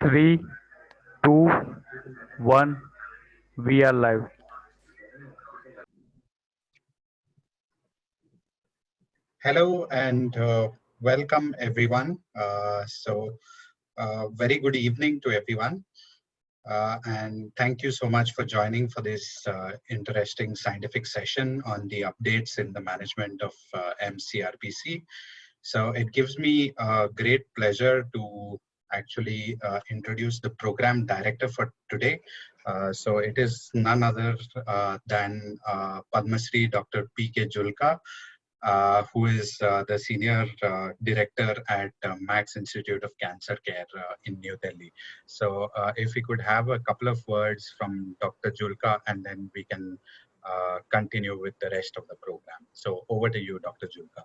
Three, two, one. We are live. Hello and welcome everyone. Very good evening to everyone. And thank you so much for joining for this interesting scientific session on the updates in the management of mCRPC. So it gives me a great pleasure to actually introduce the program director for today. So it is none other than Padma Shri Dr. P.K. Julka, who is the senior director at Max Institute of Cancer Care in New Delhi. So if we could have a couple of words from Dr. Julka, and then we can continue with the rest of the program. So over to you, Dr. Julka.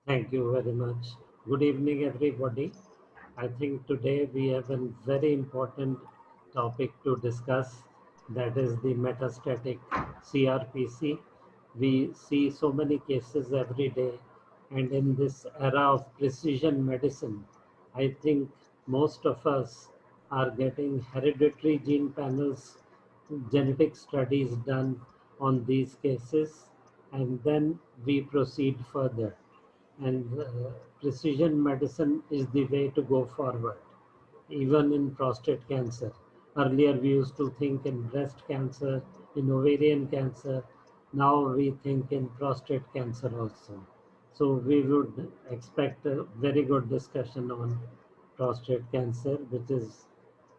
Thank you very much. Good evening, everybody. I think today we have a very important topic to discuss, that is the metastatic CRPC. We see so many cases every day, and in this era of precision medicine, I think most of us are getting hereditary gene panels, genetic studies done on these cases, and then we proceed further. And precision medicine is the way to go forward, even in prostate cancer. Earlier we used to think in breast cancer, in ovarian cancer. Now we think in prostate cancer also. So we would expect a very good discussion on prostate cancer, which is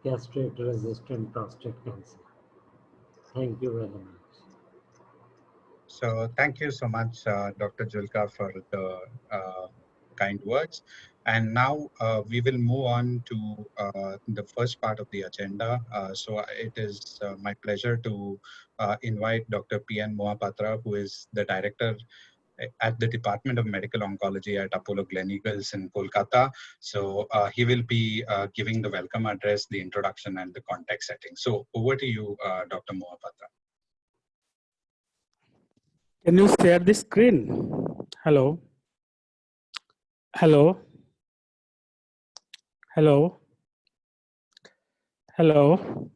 castrate resistant prostate cancer. Thank you very much. So thank you so much, Dr. Julka, for the kind words. And now we will move on to the first part of the agenda. So it is my pleasure to invite Dr. P.N. Mohapatra, who is the director at the Department of Medical Oncology at Apollo Gleneagles in Kolkata. So he will be giving the welcome address, the introduction, and the context setting. So over to you, Dr. Mohapatra. Can you share the screen? Hello. Hello. Hello. Hello.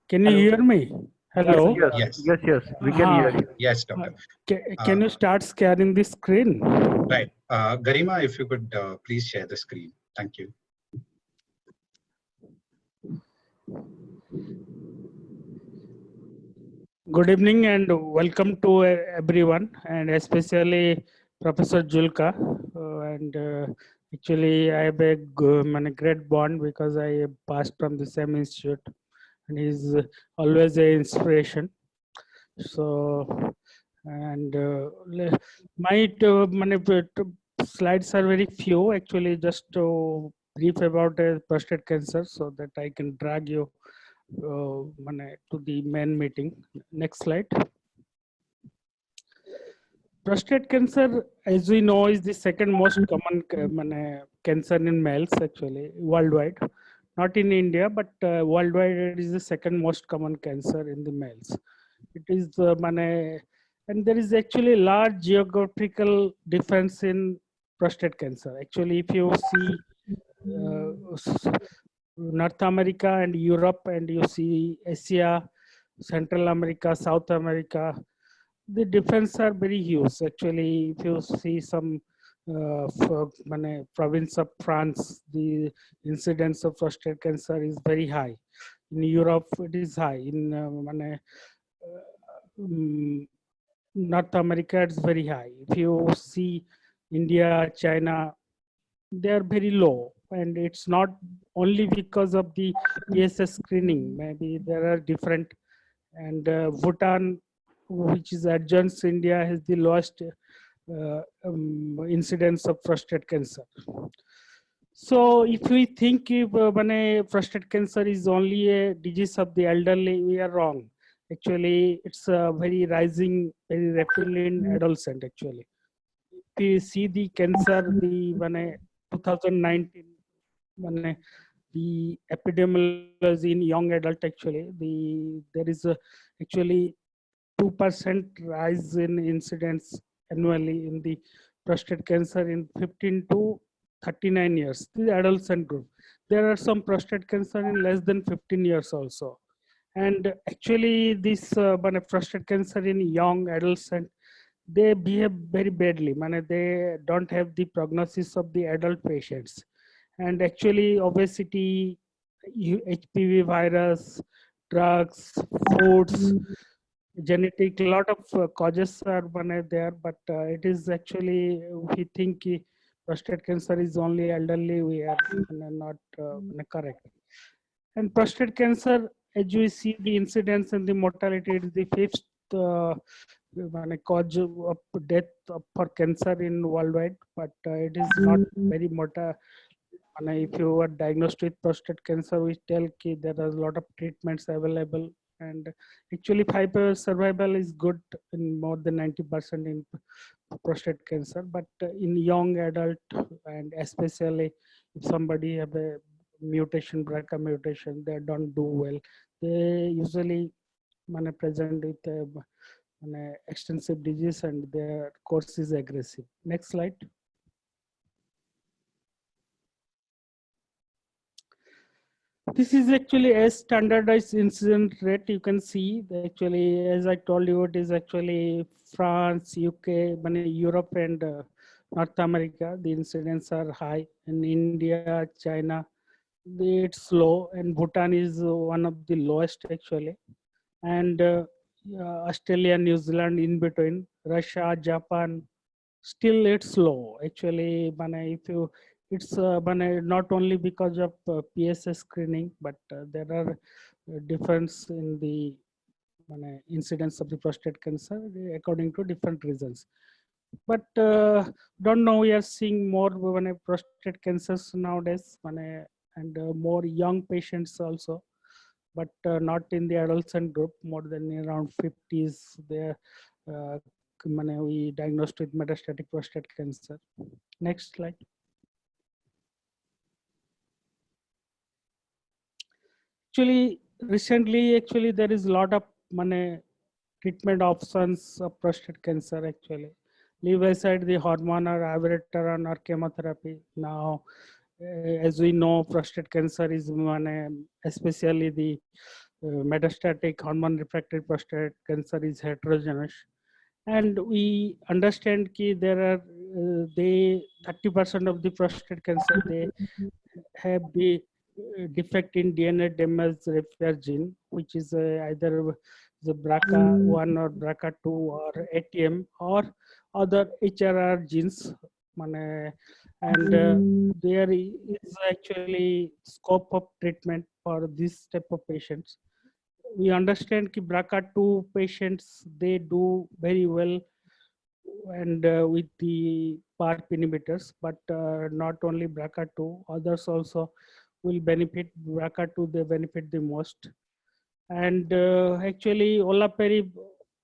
Can you hear me? Hello. Yes. Yes. We can hear you. Yes, doctor. Can you start sharing the screen? Right. Garima, if you could please share the screen. Thank you. Good evening and welcome to everyone, and especially Professor Julka. Actually, I have a great bond because I passed from the same institute, and he's always an inspiration. So, and my slides are very few, actually, just to brief about prostate cancer so that I can drag you to the main meeting. Next slide. Prostate cancer, as we know, is the second most common cancer in males, actually, worldwide. Not in India, but worldwide, it is the second most common cancer in the males. It is and there is actually a large geographical difference in prostate cancer. Actually, if you see North America and Europe, and you see Asia, Central America, South America, the difference are very huge. Actually, if you see some province of France, the incidence of prostate cancer is very high. In Europe, it is high. In North America, it's very high. If you see India, China, they are very low. And it's not only because of the PSS screening. Maybe there are different. And Bhutan, which is adjacent to India, has the lowest incidence of prostate cancer. So if we think prostate cancer is only a disease of the elderly, we are wrong. Actually, it's very rising very rapidly in adolescent, actually. If you see the cancer, the 2019, the epidemiology in young adult, actually, there is actually 2% rise in incidence annually in the prostate cancer in 15 to 39 years, the adolescent group. There are some prostate cancer in less than 15 years also. And actually this prostate cancer in young adolescent, they behave very badly. They don't have the prognosis of the adult patients. And actually obesity, HPV virus, drugs, foods, genetic, lot of causes are there, but it is actually, we think prostate cancer is only elderly, we are not correct. And prostate cancer, as we see the incidence and the mortality, it is the fifth cause of death for cancer in worldwide, but it is not very mortal. And if you are diagnosed with prostate cancer, we tell there are a lot of treatments available, and actually 5 years survival is good in more than 90% in prostate cancer. But in young adult, and especially if somebody have a mutation, BRCA mutation, they don't do well. They usually present with extensive disease and their course is aggressive. Next slide. This is actually a standardized incident rate. You can see actually, as I told you, it is actually France, UK, Europe and North America. The incidents are high. In India, China, it's low, and Bhutan is one of the lowest actually. And Australia, New Zealand in between, Russia, Japan, still it's low. Actually, if you, it's not only because of PSA screening, but there are difference in the incidence of the prostate cancer according to different reasons. But don't know, we are seeing more prostate cancers nowadays, and more young patients also, but not in the adolescent group. More than around 50s, there we diagnosed with metastatic prostate cancer. Next slide. Actually, recently, there is a lot of treatment options of prostate cancer. Actually, leave aside the hormone or abiraterone or chemotherapy. Now, as we know, prostate cancer is especially the metastatic hormone refractory prostate cancer is heterogeneous. And we understand that there are 30% of the prostate cancer, they have the defect in DNA damage repair gene, which is either the BRCA1 or BRCA2 or ATM or other HRR genes. And there is actually scope of treatment for this type of patients. We understand that BRCA2 patients, they do very well and with the PARP inhibitors, but not only BRCA2, others also will benefit. BRCA2, they benefit the most. And actually olaparib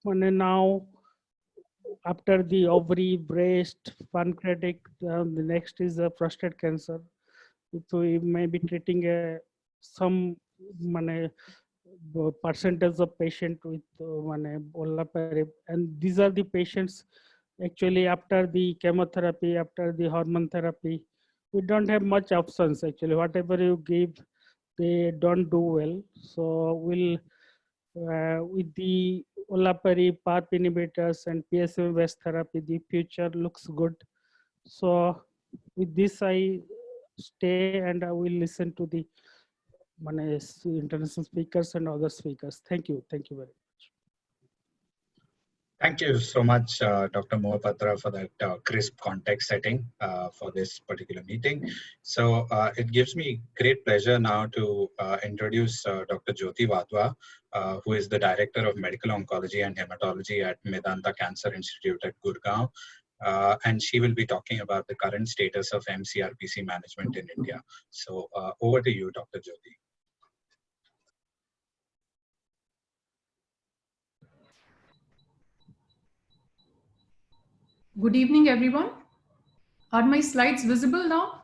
now, after the ovary, breast, pancreatic, the next is prostate cancer. So we may be treating some percentage of patient with olaparib, and these are the patients actually after the chemotherapy, after the hormone therapy, we don't have much options. Actually, whatever you give, they don't do well. So we'll with the olaparib, PARP inhibitors and PSMA based therapy, the future looks good. So with this I stay and I will listen to the international speakers and other speakers. Thank you very much. Thank you so much, Dr. Mohapatra, for that crisp context setting for this particular meeting. So it gives me great pleasure now to introduce Dr. Jyoti Wadhwa, who is the Director of Medical Oncology and Hematology at Medanta Cancer Institute at Gurgaon. And she will be talking about the current status of mCRPC management in India. So over to you, Dr. Jyoti. Good evening, everyone. Are my slides visible now?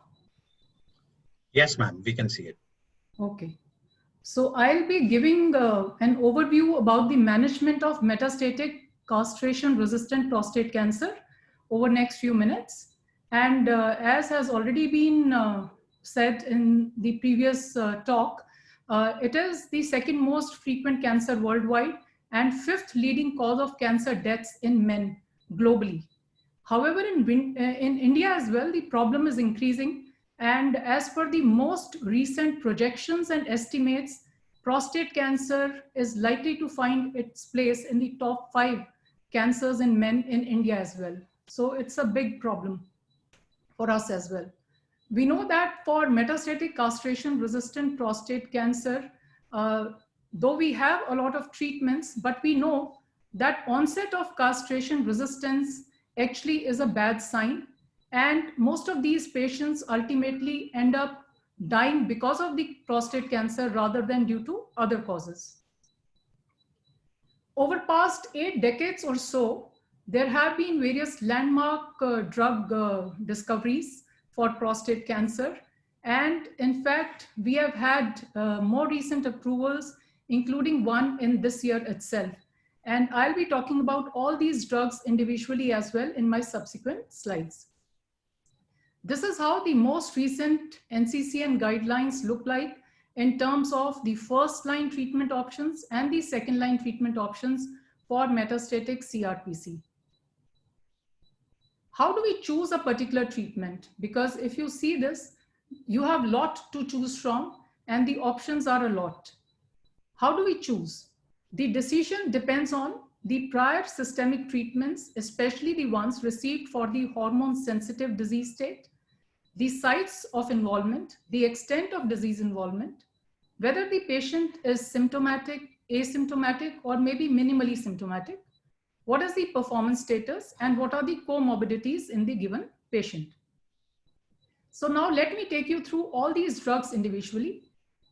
Yes, ma'am, we can see it. Okay. So I'll be giving an overview about the management of metastatic castration-resistant prostate cancer over next few minutes. And as has already been said in the previous talk, it is the second most frequent cancer worldwide and fifth leading cause of cancer deaths in men globally. However, in India as well, the problem is increasing. And as per the most recent projections and estimates, prostate cancer is likely to find its place in the top 5 cancers in men in India as well. So it's a big problem for us as well. We know that for metastatic castration-resistant prostate cancer, though we have a lot of treatments, but we know that onset of castration resistance actually is a bad sign. And most of these patients ultimately end up dying because of the prostate cancer rather than due to other causes. Over past 8 decades or so, there have been various landmark drug discoveries for prostate cancer. And in fact, we have had more recent approvals, including one in this year itself. And I'll be talking about all these drugs individually as well in my subsequent slides. This is how the most recent NCCN guidelines look like in terms of the first line treatment options and the second line treatment options for metastatic CRPC. How do we choose a particular treatment? Because if you see this, you have a lot to choose from and the options are a lot. How do we choose? The decision depends on the prior systemic treatments, especially the ones received for the hormone-sensitive disease state, the sites of involvement, the extent of disease involvement, whether the patient is symptomatic, asymptomatic, or maybe minimally symptomatic, what is the performance status, and what are the comorbidities in the given patient. So now let me take you through all these drugs individually.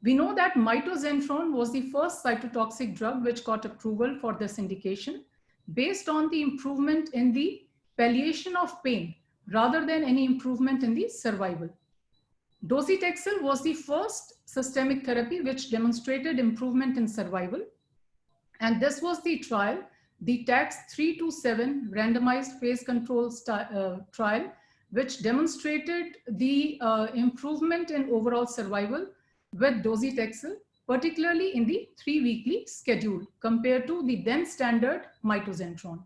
We know that mitoxantrone was the first cytotoxic drug which got approval for this indication based on the improvement in the palliation of pain rather than any improvement in the survival. Docetaxel was the first systemic therapy which demonstrated improvement in survival. And this was the trial, the TAX 327 randomized phase control trial, which demonstrated the improvement in overall survival with docetaxel, particularly in the 3-weekly schedule compared to the then standard mitoxantrone.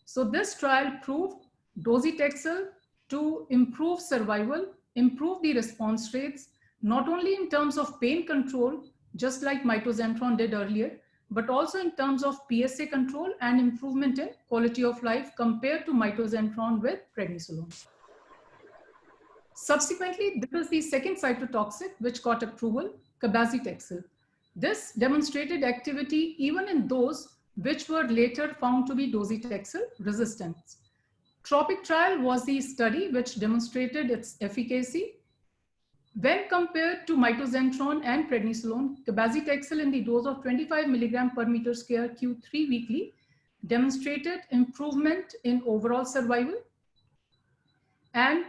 So this trial proved docetaxel to improve survival, improve the response rates, not only in terms of pain control, just like mitoxantrone did earlier, but also in terms of PSA control and improvement in quality of life compared to mitoxantrone with prednisolone. Subsequently, this is the second cytotoxic which got approval, cabazitaxel. This demonstrated activity even in those which were later found to be docetaxel resistant. TROPIC trial was the study which demonstrated its efficacy. When compared to mitoxantrone and prednisolone, cabazitaxel in the dose of 25 milligram per meter square Q3 weekly demonstrated improvement in overall survival. And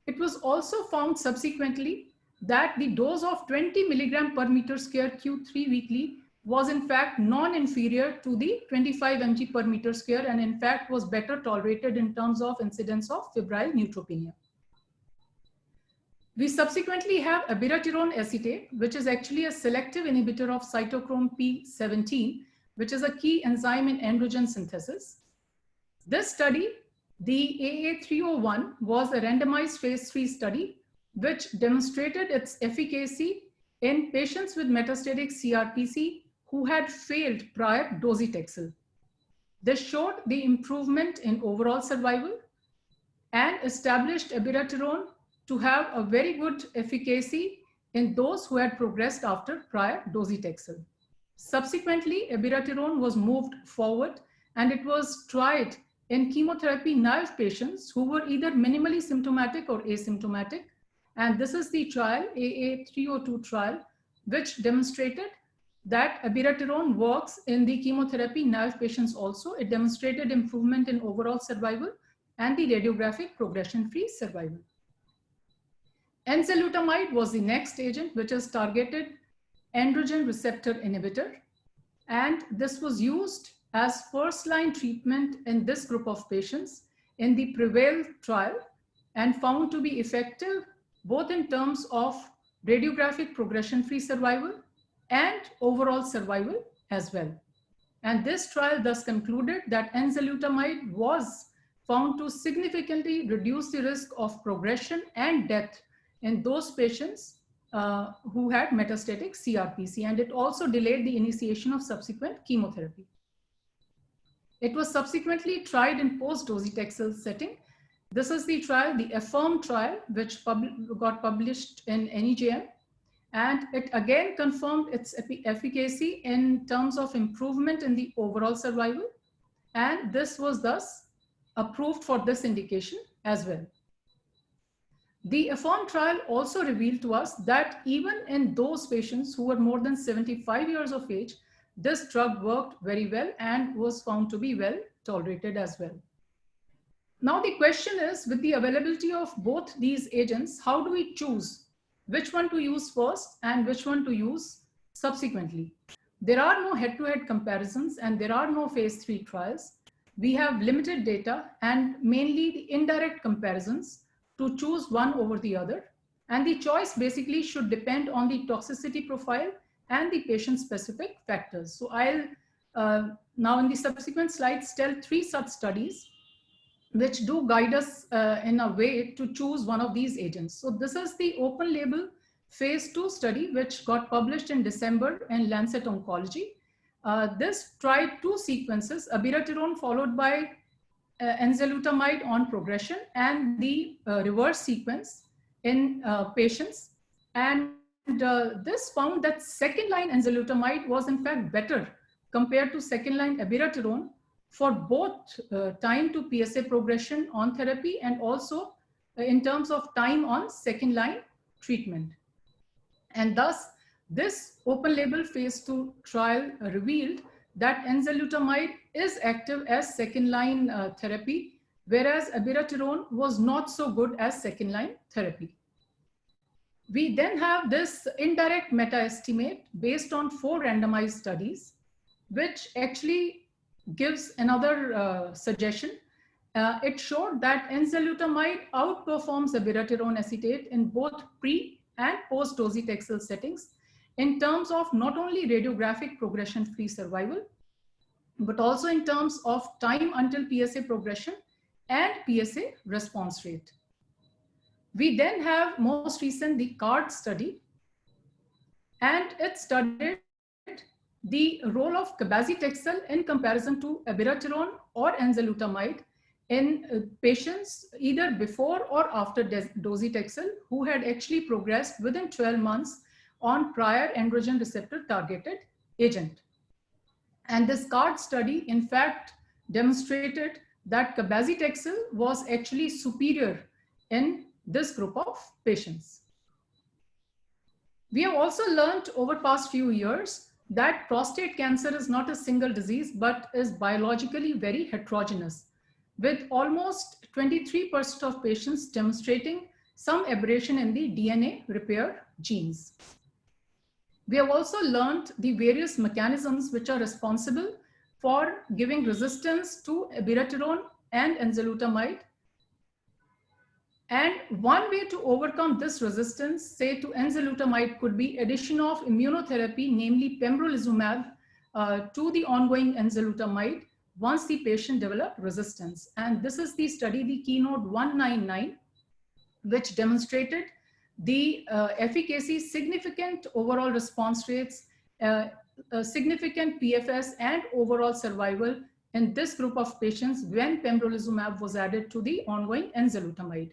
it was also found subsequently that the dose of 20 milligram per meter square Q3 weekly was in fact non-inferior to the 25 mg per meter square and in fact was better tolerated in terms of incidence of febrile neutropenia. We subsequently have abiraterone acetate, which is actually a selective inhibitor of cytochrome P17, which is a key enzyme in androgen synthesis. This study, the AA301, was a randomized phase 3 study, which demonstrated its efficacy in patients with metastatic CRPC who had failed prior docetaxel. This showed the improvement in overall survival and established abiraterone to have a very good efficacy in those who had progressed after prior docetaxel. Subsequently, abiraterone was moved forward and it was tried in chemotherapy naive patients who were either minimally symptomatic or asymptomatic. And this is the trial, AA302 trial, which demonstrated that abiraterone works in the chemotherapy naive patients also. It demonstrated improvement in overall survival and the radiographic progression-free survival. Enzalutamide was the next agent, which is targeted androgen receptor inhibitor. And this was used as first-line treatment in this group of patients in the PREVAIL trial. and found to be effective both in terms of radiographic progression-free survival and overall survival as well. And this trial thus concluded that enzalutamide was found to significantly reduce the risk of progression and death in those patients who had metastatic CRPC, and it also delayed the initiation of subsequent chemotherapy. It was subsequently tried in post-docetaxel setting. This is the trial, the AFFIRM trial, which got published in NEJM. And it again confirmed its efficacy in terms of improvement in the overall survival. And this was thus approved for this indication as well. The AFFIRM trial also revealed to us that even in those patients who were more than 75 years of age, this drug worked very well and was found to be well tolerated as well. Now the question is, with the availability of both these agents, how do we choose which one to use first and which one to use subsequently? There are no head-to-head comparisons and there are no phase 3 trials. We have limited data and mainly the indirect comparisons to choose one over the other. And the choice basically should depend on the toxicity profile and the patient-specific factors. So I'll now in the subsequent slides tell 3 such studies which do guide us in a way to choose one of these agents. So this is the open label phase 2 study which got published in December in Lancet Oncology. This tried 2 sequences, abiraterone followed by enzalutamide on progression and the reverse sequence in patients. And this found that second line enzalutamide was in fact better compared to second line abiraterone for both time to PSA progression on therapy and also in terms of time on second line treatment. And thus, this open label phase 2 trial revealed that enzalutamide is active as second line therapy, whereas abiraterone was not so good as second line therapy. We then have this indirect meta-estimate based on 4 randomized studies, which actually gives another suggestion. It showed that enzalutamide outperforms abiraterone acetate in both pre and post-docetaxel settings in terms of not only radiographic progression-free survival, but also in terms of time until PSA progression and PSA response rate. We then have most recent the CARD study, and it studied the role of cabazitaxel in comparison to abiraterone or enzalutamide in patients either before or after docetaxel who had actually progressed within 12 months on prior androgen receptor targeted agent. And this CARD study in fact demonstrated that cabazitaxel was actually superior in this group of patients. We have also learned over past few years that prostate cancer is not a single disease, but is biologically very heterogeneous, with almost 23% of patients demonstrating some aberration in the DNA repair genes. We have also learned the various mechanisms which are responsible for giving resistance to abiraterone and enzalutamide. And one way to overcome this resistance, say to enzalutamide, could be addition of immunotherapy, namely pembrolizumab, to the ongoing enzalutamide once the patient developed resistance. And this is the study, the Keynote 199, which demonstrated the efficacy, significant overall response rates, significant PFS and overall survival in this group of patients when pembrolizumab was added to the ongoing enzalutamide.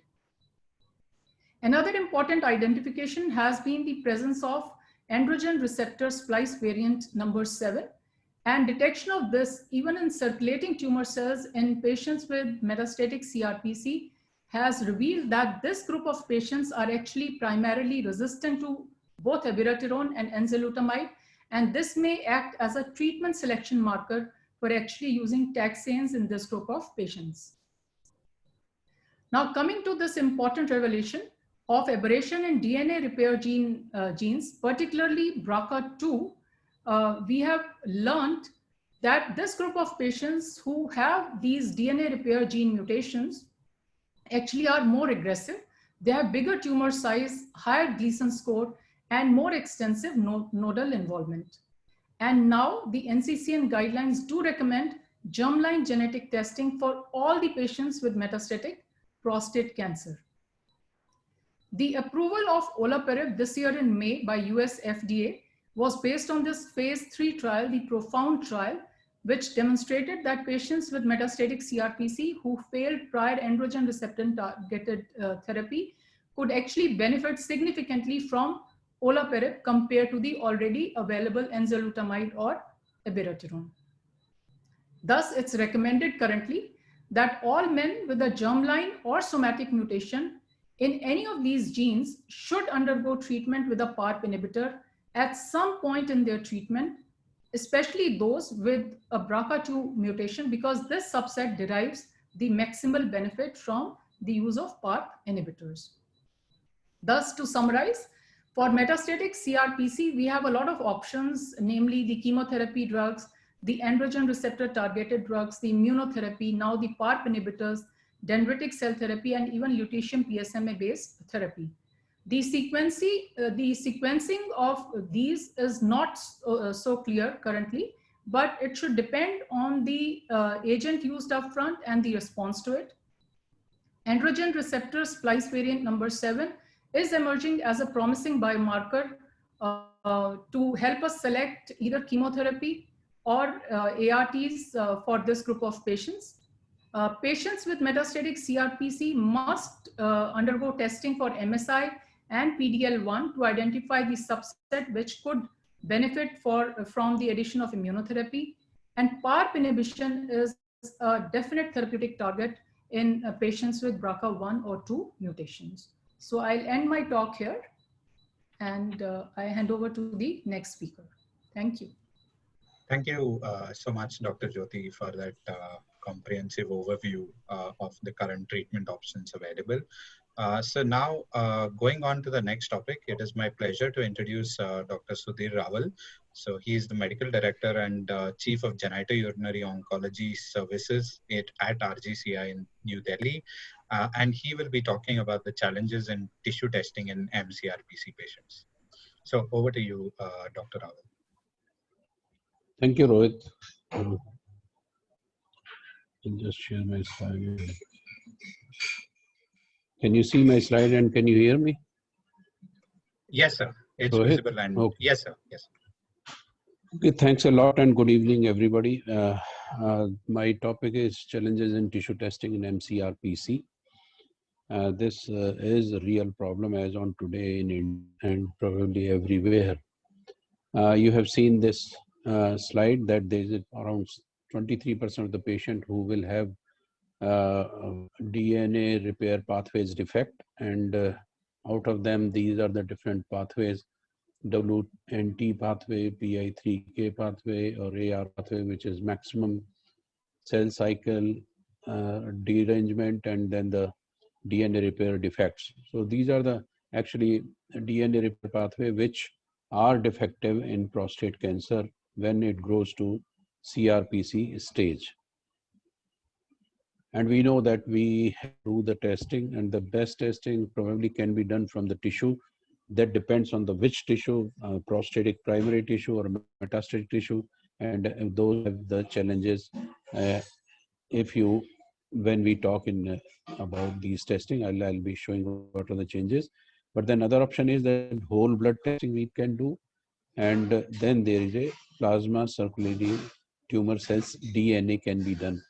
Another important identification has been the presence of androgen receptor splice variant number 7, and detection of this even in circulating tumor cells in patients with metastatic CRPC has revealed that this group of patients are actually primarily resistant to both abiraterone and enzalutamide, and this may act as a treatment selection marker for actually using taxanes in this group of patients. Now coming to this important revelation of aberration in DNA repair genes, particularly BRCA2, we have learned that this group of patients who have these DNA repair gene mutations actually are more aggressive. They have bigger tumor size, higher Gleason score, and more extensive nodal involvement. And now the NCCN guidelines do recommend germline genetic testing for all the patients with metastatic prostate cancer. The approval of olaparib this year in May by US FDA was based on this phase 3 trial, the PROfound trial, which demonstrated that patients with metastatic CRPC who failed prior androgen receptor targeted therapy could actually benefit significantly from olaparib compared to the already available enzalutamide or abiraterone. Thus, it's recommended currently that all men with a germline or somatic mutation in any of these genes should undergo treatment with a PARP inhibitor at some point in their treatment, especially those with a BRCA2 mutation, because this subset derives the maximal benefit from the use of PARP inhibitors. Thus, to summarize, for metastatic CRPC, we have a lot of options, namely the chemotherapy drugs, the androgen receptor targeted drugs, the immunotherapy, now the PARP inhibitors, dendritic cell therapy, and even lutetium PSMA based therapy. The sequencing of these is not so clear currently, but it should depend on the agent used upfront and the response to it. Androgen receptor splice variant number 7 is emerging as a promising biomarker to help us select either chemotherapy or ARTs for this group of patients. Patients with metastatic CRPC must undergo testing for MSI and PDL1 to identify the subset which could benefit from the addition of immunotherapy. And PARP inhibition is a definite therapeutic target in patients with BRCA1 or 2 mutations. So I'll end my talk here and I hand over to the next speaker. Thank you. Thank you so much, Dr. Jyoti, for that comprehensive overview of the current treatment options available. So now, going on to the next topic, it is my pleasure to introduce Dr. Sudhir Rawal. So he is the Medical Director and Chief of Genitourinary Oncology Services at RGCI in New Delhi. And he will be talking about the challenges in tissue testing in mCRPC patients. So over to you, Dr. Rawal. Thank you, Rohit. I'll just share my slide. Can you see my slide and can you hear me? Yes, sir. It's Rohit? visible and Okay. yes, sir. Yes. Okay, thanks a lot and good evening, everybody. My topic is challenges in tissue testing in mCRPC. This is a real problem as on today in India and probably everywhere. You have seen this slide that there is around 23% of the patient who will have DNA repair pathways defect, and out of them these are the different pathways: WNT pathway, PI3K pathway, or AR pathway, which is maximum cell cycle derangement, and then the DNA repair defects. So these are the actually DNA repair pathway which are defective in prostate cancer when it grows to CRPC stage. And we know that we do the testing, and the best testing probably can be done from the tissue. That depends on the which tissue, prostatic primary tissue or metastatic tissue, and those have the challenges. When we talk in about these testing, I'll be showing what are the changes. But then other option is that whole blood testing we can do, and then there is a plasma circulating tumor cells DNA can be done.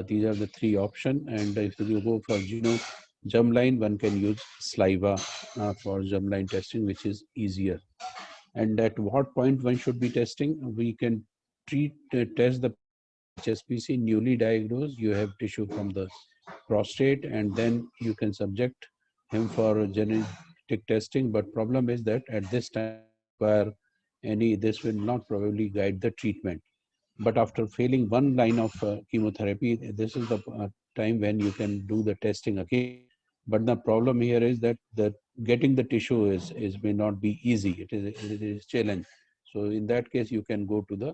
These are the three options, and if you go for germline, one can use saliva for germline testing, which is easier. And at what point one should be testing? We can test the HSPC newly diagnosed. You have tissue from the prostate, and then you can subject him for genetic testing. But problem is that at this time, where this will not probably guide the treatment. But after failing one line of chemotherapy, this is the time when you can do the testing again. But the problem here is that getting the tissue may not be easy. It is a challenge. So in that case, you can go to the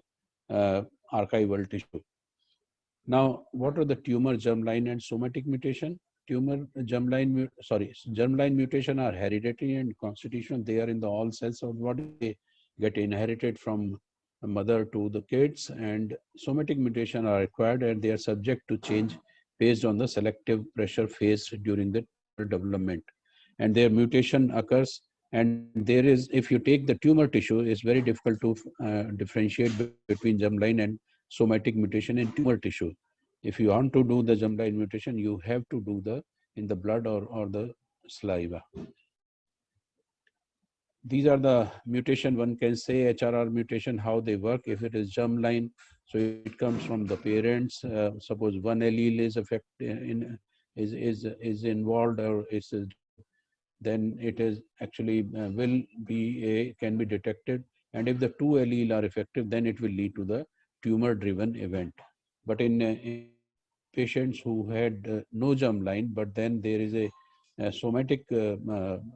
archival tissue. Now, what are the tumor germline and somatic mutation? germline mutation are hereditary and constitutional. They are in the all cells of the body. They get inherited from mother to the kids, and somatic mutation are acquired, and they are subject to change based on the selective pressure faced during the tumor development. And their mutation occurs, and there is, if you take the tumor tissue, it's very difficult to differentiate between germline and somatic mutation in tumor tissue. If you want to do the germline mutation, you have to do the in the blood or the saliva. These are the mutation, one can say HRR mutation, how they work. If it is germline, so it comes from the parents. Suppose one allele is is involved or is developed, then it is actually can be detected. And if the two allele are effective, then it will lead to the tumor-driven event. But in patients who had no germline, but then there is a somatic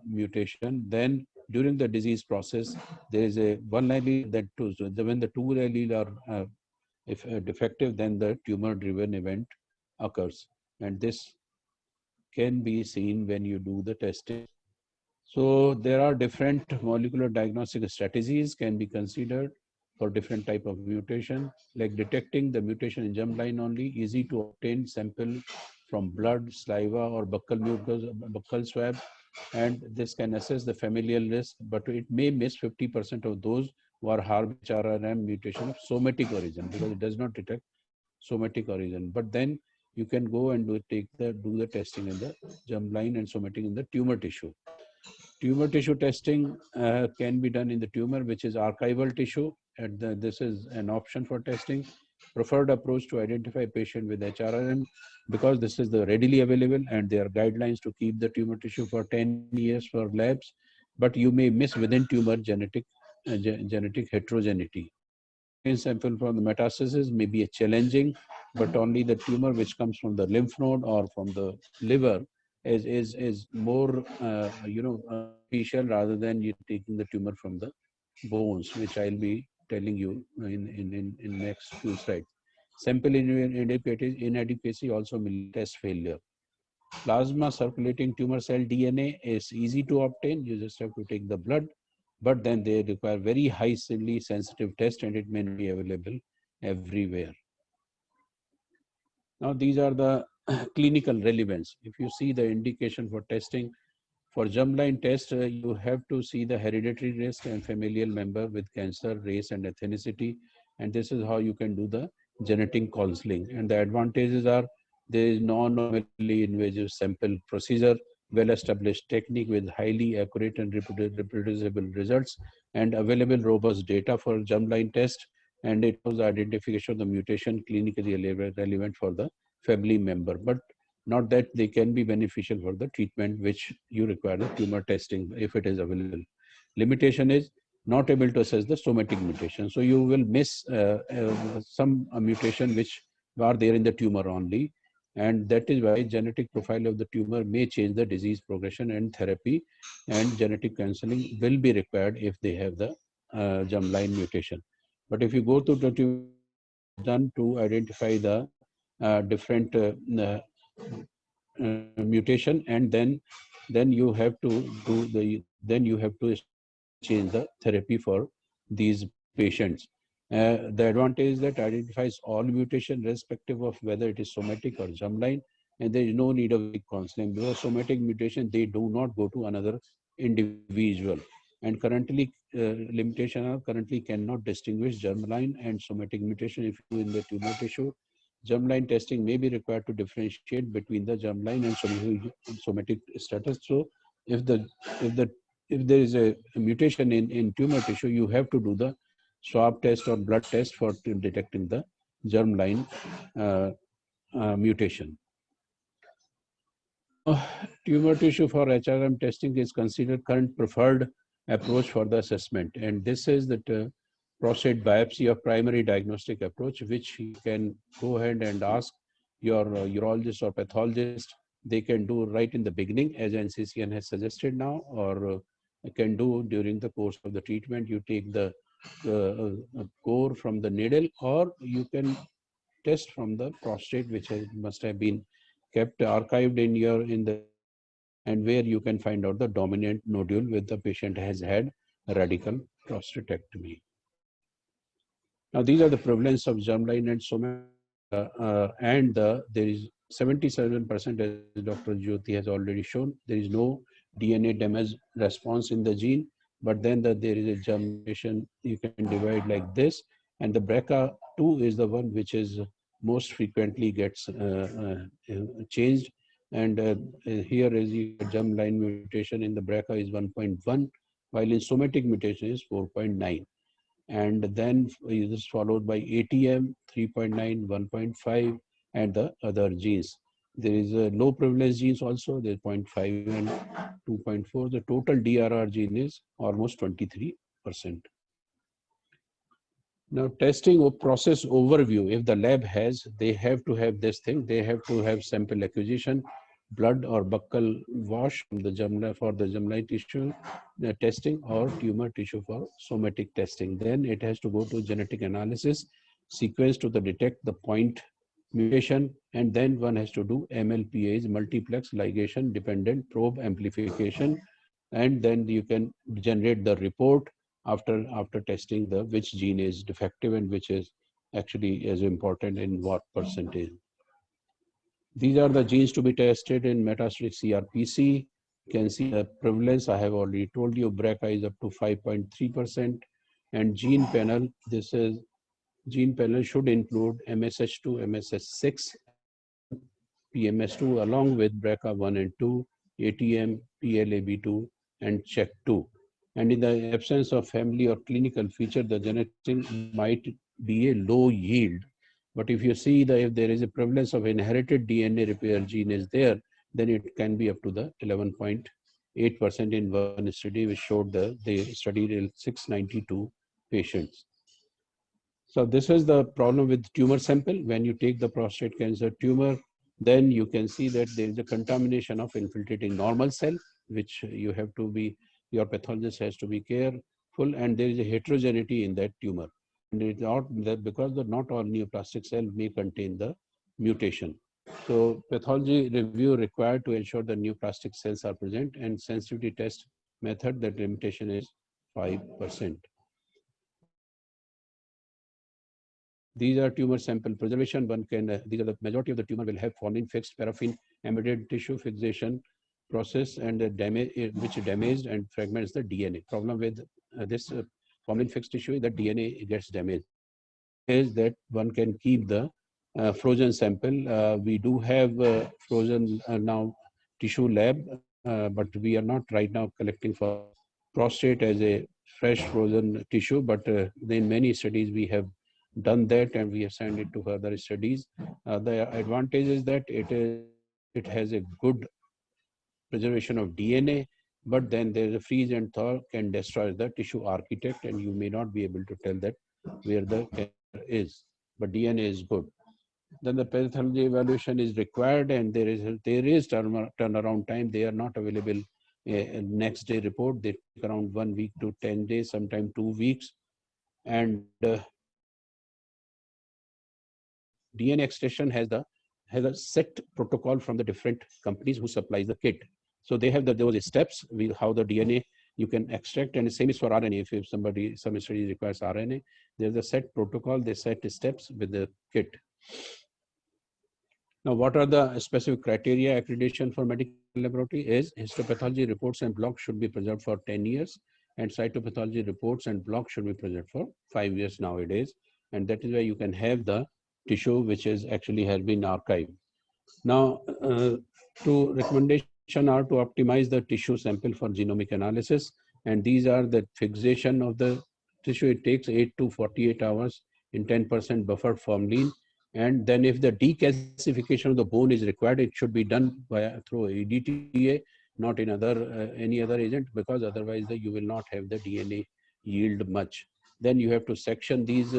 mutation, then during the disease process, there is a one allele that two. So when the two allele are if defective, then the tumor-driven event occurs, and this can be seen when you do the testing. So there are different molecular diagnostic strategies can be considered for different type of mutation, like detecting the mutation in germline only, easy to obtain sample from blood, saliva, or buccal swab, and this can assess the familial risk, but it may miss 50% of those who are harboring HRRM mutation of somatic origin, because it does not detect somatic origin. But then you can go and do the testing in the germline and somatic in the tumor tissue. Tumor tissue testing can be done in the tumor, which is archival tissue. And this is an option for testing. Preferred approach to identify patient with HRRM, because this is the readily available, and there are guidelines to keep the tumor tissue for 10 years for labs. But you may miss within tumor genetic heterogeneity. Obtain sample from the metastasis may be a challenging, but only the tumor which comes from the lymph node or from the liver is more beneficial rather than you taking the tumor from the bones, which I'll be telling you in next few slides. Sample inadequacy also means test failure. Plasma circulating tumor cell DNA is easy to obtain. You just have to take the blood, but then they require very highly sensitive test, and it may not be available everywhere. Now, these are the clinical relevance. If you see the indication for testing, for germline test, you have to see the hereditary risk and familial member with cancer, race, and ethnicity. And this is how you can do the genetic counseling. And the advantages are there is non-minimally invasive sample procedure, well-established technique with highly accurate and reproducible results, and available robust data for germline test. And it was identification of the mutation clinically relevant for the family member. But not that they can be beneficial for the treatment which you require the tumor testing if it is available. Limitation is not able to assess the somatic mutation. So you will miss some mutation which are there in the tumor only. And that is why genetic profile of the tumor may change the disease progression, and therapy and genetic counseling will be required if they have the germline mutation. But if you go to the tumor done to identify the different mutation, and then you have to change the therapy for these patients. The advantage is that identifies all mutation respective of whether it is somatic or germline, and there is no need of counseling, because somatic mutation, they do not go to another individual. And currently limitation are currently cannot distinguish germline and somatic mutation. If you in the tumor tissue, germline testing may be required to differentiate between the germline and somatic status. So if there is a mutation in tumor tissue, you have to do the swab test or blood test for detecting the germline mutation. Tumor tissue for HRM testing is considered current preferred approach for the assessment, and this is the prostate biopsy of primary diagnostic approach, which you can go ahead and ask your urologist or pathologist. They can do right in the beginning, as NCCN has suggested now, or can do during the course of the treatment. You take the core from the needle, or you can test from the prostate, which must have been kept archived in the lab, and where you can find out the dominant nodule with the patient has had a radical prostatectomy. Now these are the prevalence of germline and there is 77%, as Dr. Jyoti has already shown. There is no DNA damage response in the gene, but then there is a germination. You can divide like this, and the BRCA2 is the one which is most frequently gets changed. And here is your germline mutation in the BRCA is 1.1, while in somatic mutation is 4.9. And then it is followed by ATM 3.9, 1.5, and the other genes. There is a low prevalence genes also, there's 0.5 and 2.4. The total DRR gene is almost 23%. Now, testing or process overview, if the lab has, they have to have this thing. They have to have sample acquisition, blood or buccal wash from the germline tissue testing, or tumor tissue for somatic testing. Then it has to go to genetic analysis, sequence to detect the point mutation, and then one has to do MLPAs, multiplex ligation dependent probe amplification, and then you can generate the report after testing the which gene is defective and which is actually as important in what percentage. These are the genes to be tested in metastatic CRPC. You can see the prevalence. I have already told you BRCA is up to 5.3%, and gene panel. This is gene panel should include MSH2, MSH6, PMS2 along with BRCA1 and 2, ATM, PLAB2, and CHEK2. And in the absence of family or clinical feature, the genetic might be a low yield. But if you see if there is a prevalence of inherited DNA repair gene is there, then it can be up to the 11.8% in one study, which showed they studied 692 patients. So this is the problem with tumor sample. When you take the prostate cancer tumor, then you can see that there is a contamination of infiltrating normal cell, which your pathologist has to be careful, and there is a heterogeneity in that tumor. And it's not that because not all neoplastic cell may contain the mutation. So pathology review required to ensure the neoplastic cells are present, and sensitivity test method, that limitation is 5%. These are tumor sample preservation. These are the majority of the tumor will have formalin fixed paraffin embedded tissue fixation process, and which damaged and fragments the DNA. Problem with this formalin fixed tissue is that DNA gets damaged. Is that one can keep the frozen sample. We do have frozen now tissue lab, but we are not right now collecting for prostate as a fresh frozen tissue. But in many studies we have done that, and we have sent it to further studies. The advantage is that it has a good preservation of DNA, but then there is a freeze and thaw can destroy the tissue architect, and you may not be able to tell that where the cancer is. But DNA is good. Then the pathology evaluation is required, and there is turnaround time. They are not available next day report. They take around 1 week to 10 days, sometimes 2 weeks, and DNA extraction has a set protocol from the different companies who supplies the kit. So they have those steps with how the DNA you can extract, and the same is for RNA. If some study requires RNA, there's a set protocol. They set steps with the kit. Now, what are the specific criteria accreditation for medical laboratory? Is histopathology reports and blocks should be preserved for 10 years, and cytopathology reports and blocks should be preserved for 5 years nowadays. And that is why you can have the tissue which is actually has been archived. Now, recommendation are to optimize the tissue sample for genomic analysis, and these are the fixation of the tissue. It takes 8 to 48 hours in 10% buffered formalin, and then if the decalcification of the bone is required, it should be done through EDTA, not in any other agent, because otherwise you will not have the DNA yield much. Then you have to section these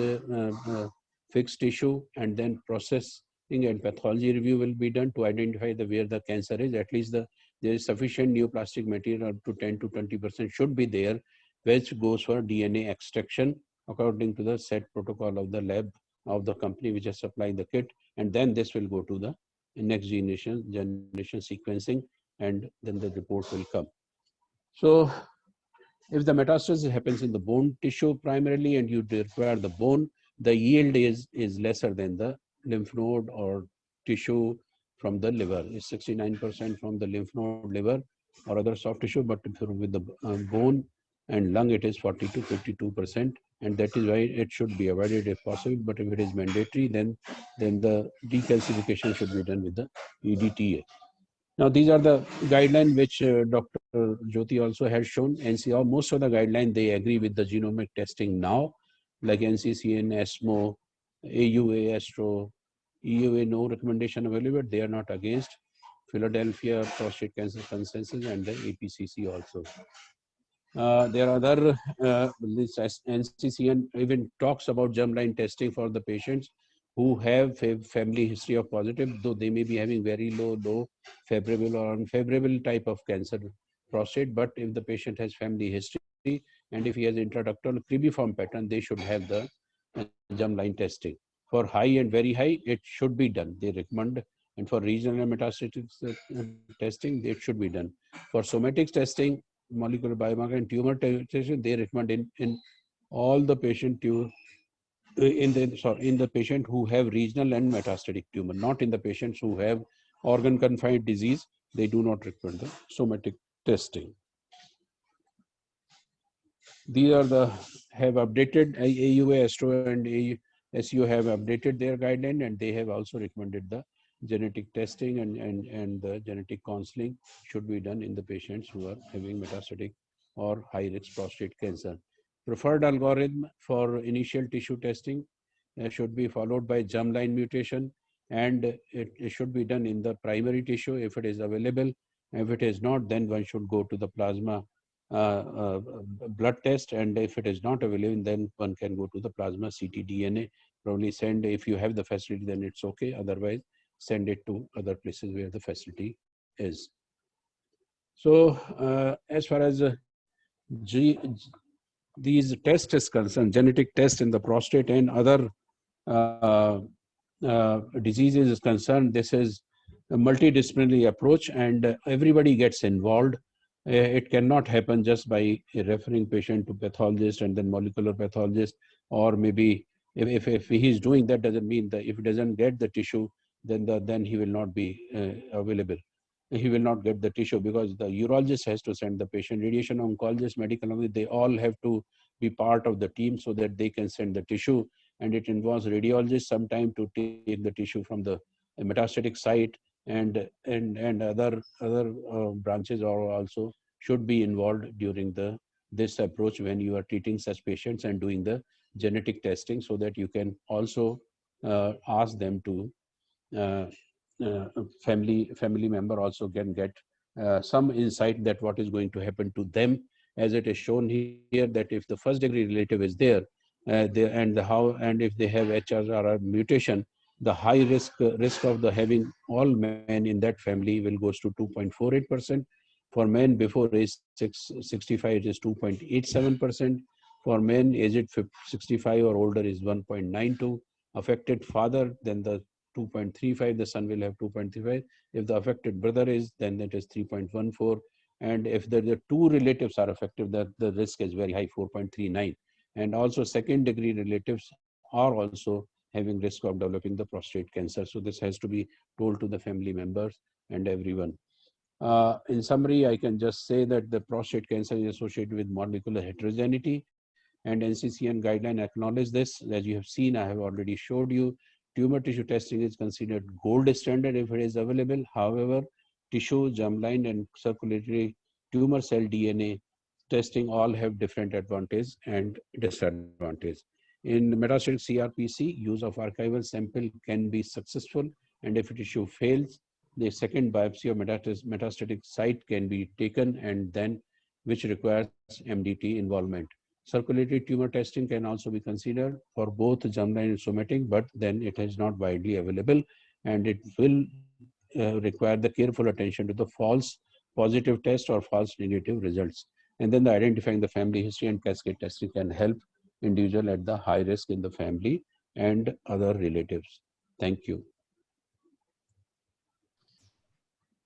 fixed tissue, and then processing and pathology review will be done to identify where the cancer is. At least there is sufficient neoplastic material, up to 10 to 20% should be there, which goes for DNA extraction according to the set protocol of the lab of the company which is supplying the kit, and then this will go to the next generation sequencing, and then the report will come. So if the metastasis happens in the bone tissue primarily and you require the bone, the yield is lesser than the lymph node or tissue from the liver. It's 69% from the lymph node, liver, or other soft tissue, but with the bone and lung, it is 40 to 52%, and that is why it should be avoided if possible. But if it is mandatory, then the decalcification should be done with the EDTA. Now, these are the guidelines which Dr. Jyoti also has shown. NCR, most of the guidelines, they agree with the genomic testing now, like NCCN, ESMO, AUA, ASTRO, EUA, no recommendation available. They are not against. Philadelphia Prostate Cancer Consensus and the APCC also. There are other, this NCCN even talks about germline testing for the patients who have family history of positive, though they may be having very low favorable or unfavorable type of cancer prostate. But if the patient has family history and if he has intraductal cribriform pattern, they should have the germline testing. For high and very high, it should be done. They recommend, and for regional metastatic testing, it should be done. For somatics testing, molecular biomarker and tumor testing, they recommend in all the patient in the patient who have regional and metastatic tumor, not in the patients who have organ confined disease. They do not recommend the somatic testing. These are the have updated AUA, ASTRO, and SU have updated their guideline, and they have also recommended the genetic testing and the genetic counseling should be done in the patients who are having metastatic or high risk prostate cancer. Preferred algorithm for initial tissue testing should be followed by germline mutation, and it should be done in the primary tissue if it is available. If it is not, then one should go to the plasma blood test, and if it is not available, then one can go to the plasma ctDNA. Probably send, if you have the facility, then it's okay. Otherwise, send it to other places where the facility is. So as far as these tests is concerned, genetic test in the prostate and other diseases is concerned, this is a multidisciplinary approach, and everybody gets involved. It cannot happen just by referring patient to pathologist and then molecular pathologist, or maybe if he is doing that, doesn't mean that if he doesn't get the tissue, then he will not be available. He will not get the tissue because the urologist has to send the patient, radiation oncologist, medical oncologist, they all have to be part of the team so that they can send the tissue. And it involves radiologists sometime to take the tissue from the metastatic site, and other branches are also should be involved during this approach when you are treating such patients and doing the genetic testing, so that you can also ask them to family member also can get some insight that what is going to happen to them, as it is shown here that if the first degree relative is there, and if they have HRR mutation, the high risk of the having all men in that family will goes to 2.48%. For men before age 65, it is 2.87%. For men aged 65 or older is 1.92. Affected father, then the 2.35, the son will have 2.35. If the affected brother is, then it is 3.14. And if the two relatives are affected, the risk is very high, 4.39. And also second degree relatives are also having risk of developing the prostate cancer. So this has to be told to the family members and everyone. In summary, I can just say that the prostate cancer is associated with molecular heterogeneity, and NCCN guideline acknowledge this. As you have seen, I have already showed you, tumor tissue testing is considered gold standard if it is available. However, tissue, germline, and circulatory tumor cell DNA testing all have different advantage and disadvantage. In metastatic CRPC, use of archival sample can be successful, and if a tissue fails, the second biopsy of metastatic site can be taken, and then which requires MDT involvement. Circulatory tumor testing can also be considered for both germline and somatic, but then it is not widely available, and it will require the careful attention to the false positive test or false negative results. And then identifying the family history and cascade testing can help individual at the high risk in the family and other relatives. Thank you.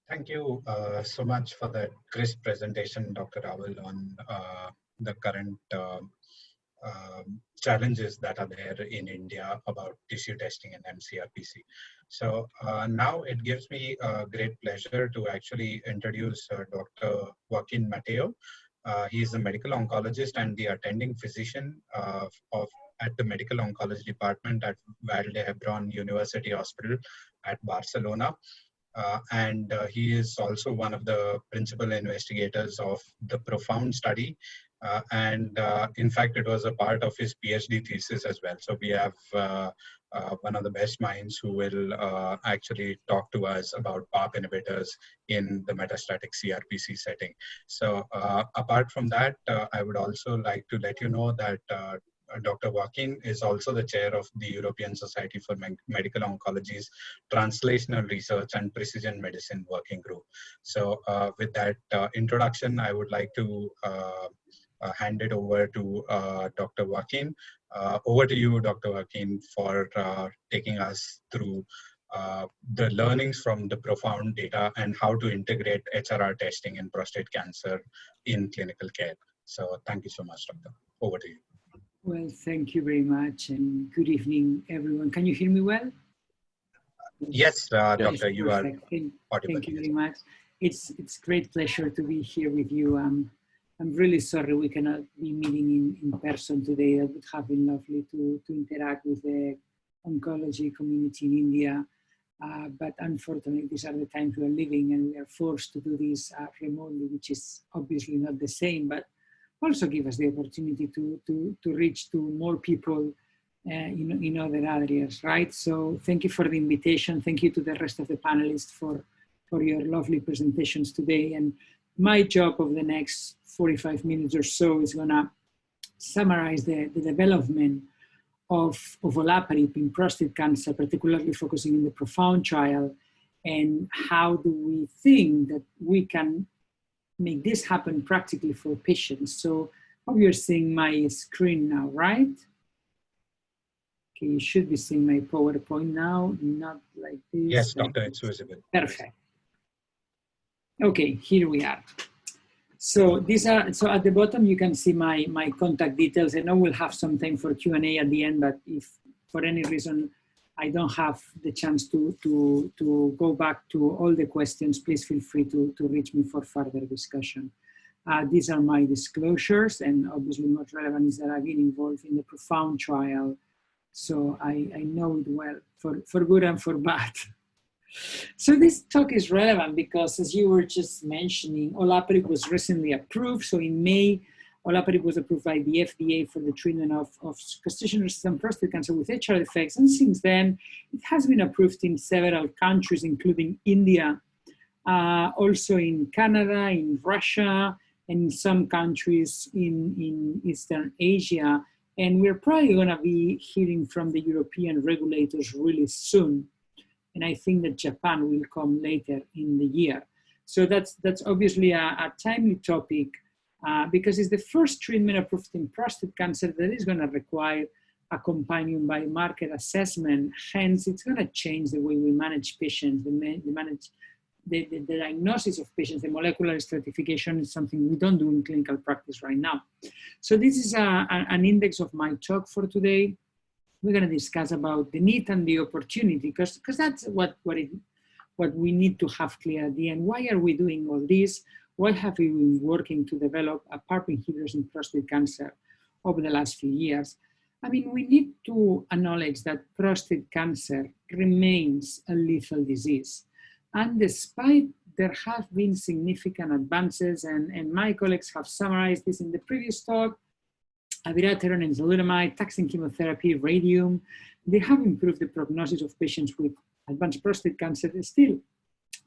Thank you so much for that crisp presentation, Dr. Rawal, on the current challenges that are there in India about tissue testing and mCRPC. So now it gives me a great pleasure to actually introduce Dr. Joaquin Mateo. He is a medical oncologist and the attending physician at the medical oncology department at Vall d'Hebron University Hospital at Barcelona. And he is also one of the principal investigators of the PROFOUND study. In fact, it was a part of his PhD thesis as well. So we have one of the best minds who will actually talk to us about PARP inhibitors in the metastatic CRPC setting. So apart from that, I would also like to let you know that Dr. Joaquin is also the chair of the European Society for Medical Oncology's Translational Research and Precision Medicine Working Group. So with that introduction, I would like to hand it over to Dr. Joaquin. Over to you, Dr. Joaquin, for taking us through the learnings from the PROFOUND data and how to integrate HRR testing in prostate cancer in clinical care. So thank you so much, Doctor. Over to you. Well, thank you very much, and good evening, everyone. Can you hear me well? Yes, Doctor, you are audible. Thank you very much. It's great pleasure to be here with you. I'm really sorry we cannot be meeting in person today. It would have been lovely to interact with the oncology community in India. But unfortunately, these are the times we are living, and we are forced to do this remotely, which is obviously not the same, but also give us the opportunity to reach to more people in other areas, right? So thank you for the invitation. Thank you to the rest of the panelists for your lovely presentations today. And my job over the next 45 minutes or so is gonna summarize the development of olaparib in prostate cancer, particularly focusing in the PROFOUND trial, and how do we think that we can make this happen practically for patients. So I hope you're seeing my screen now, right? Okay, you should be seeing my PowerPoint now, not like this. Yes, Doctor, it's visible. Perfect. Okay, here we are. So these are, so at the bottom you can see my contact details. I know we'll have some time for Q&A at the end, but if for any reason I don't have the chance to go back to all the questions, please feel free to reach me for further discussion. These are my disclosures, and obviously most relevant is that I've been involved in the PROFOUND trial. So I know it well, for good and for bad. So this talk is relevant because, as you were just mentioning, olaparib was recently approved. So in May, olaparib was approved by the FDA for the treatment of castration-resistant prostate cancer with HR effects. And since then, it has been approved in several countries, including India, also in Canada, in Russia, and in some countries in Eastern Asia. And we're probably going to be hearing from the European regulators really soon. And I think that Japan will come later in the year. So that's obviously a timely topic because it's the first treatment approved in prostate cancer that is going to require a companion biomarker assessment. Hence, it's going to change the way we manage patients, the diagnosis of patients. The molecular stratification is something we don't do in clinical practice right now. So this is an index of my talk for today. We're going to discuss about the need and the opportunity, because that's what we need to have clear at the end. Why are we doing all this? Why have we been working to develop a PARP inhibitors in prostate cancer over the last few years? I mean, we need to acknowledge that prostate cancer remains a lethal disease. And despite there have been significant advances, and my colleagues have summarized this in the previous talk, abiraterone, enzalutamide, taxane chemotherapy, radium, they have improved the prognosis of patients with advanced prostate cancer. Still,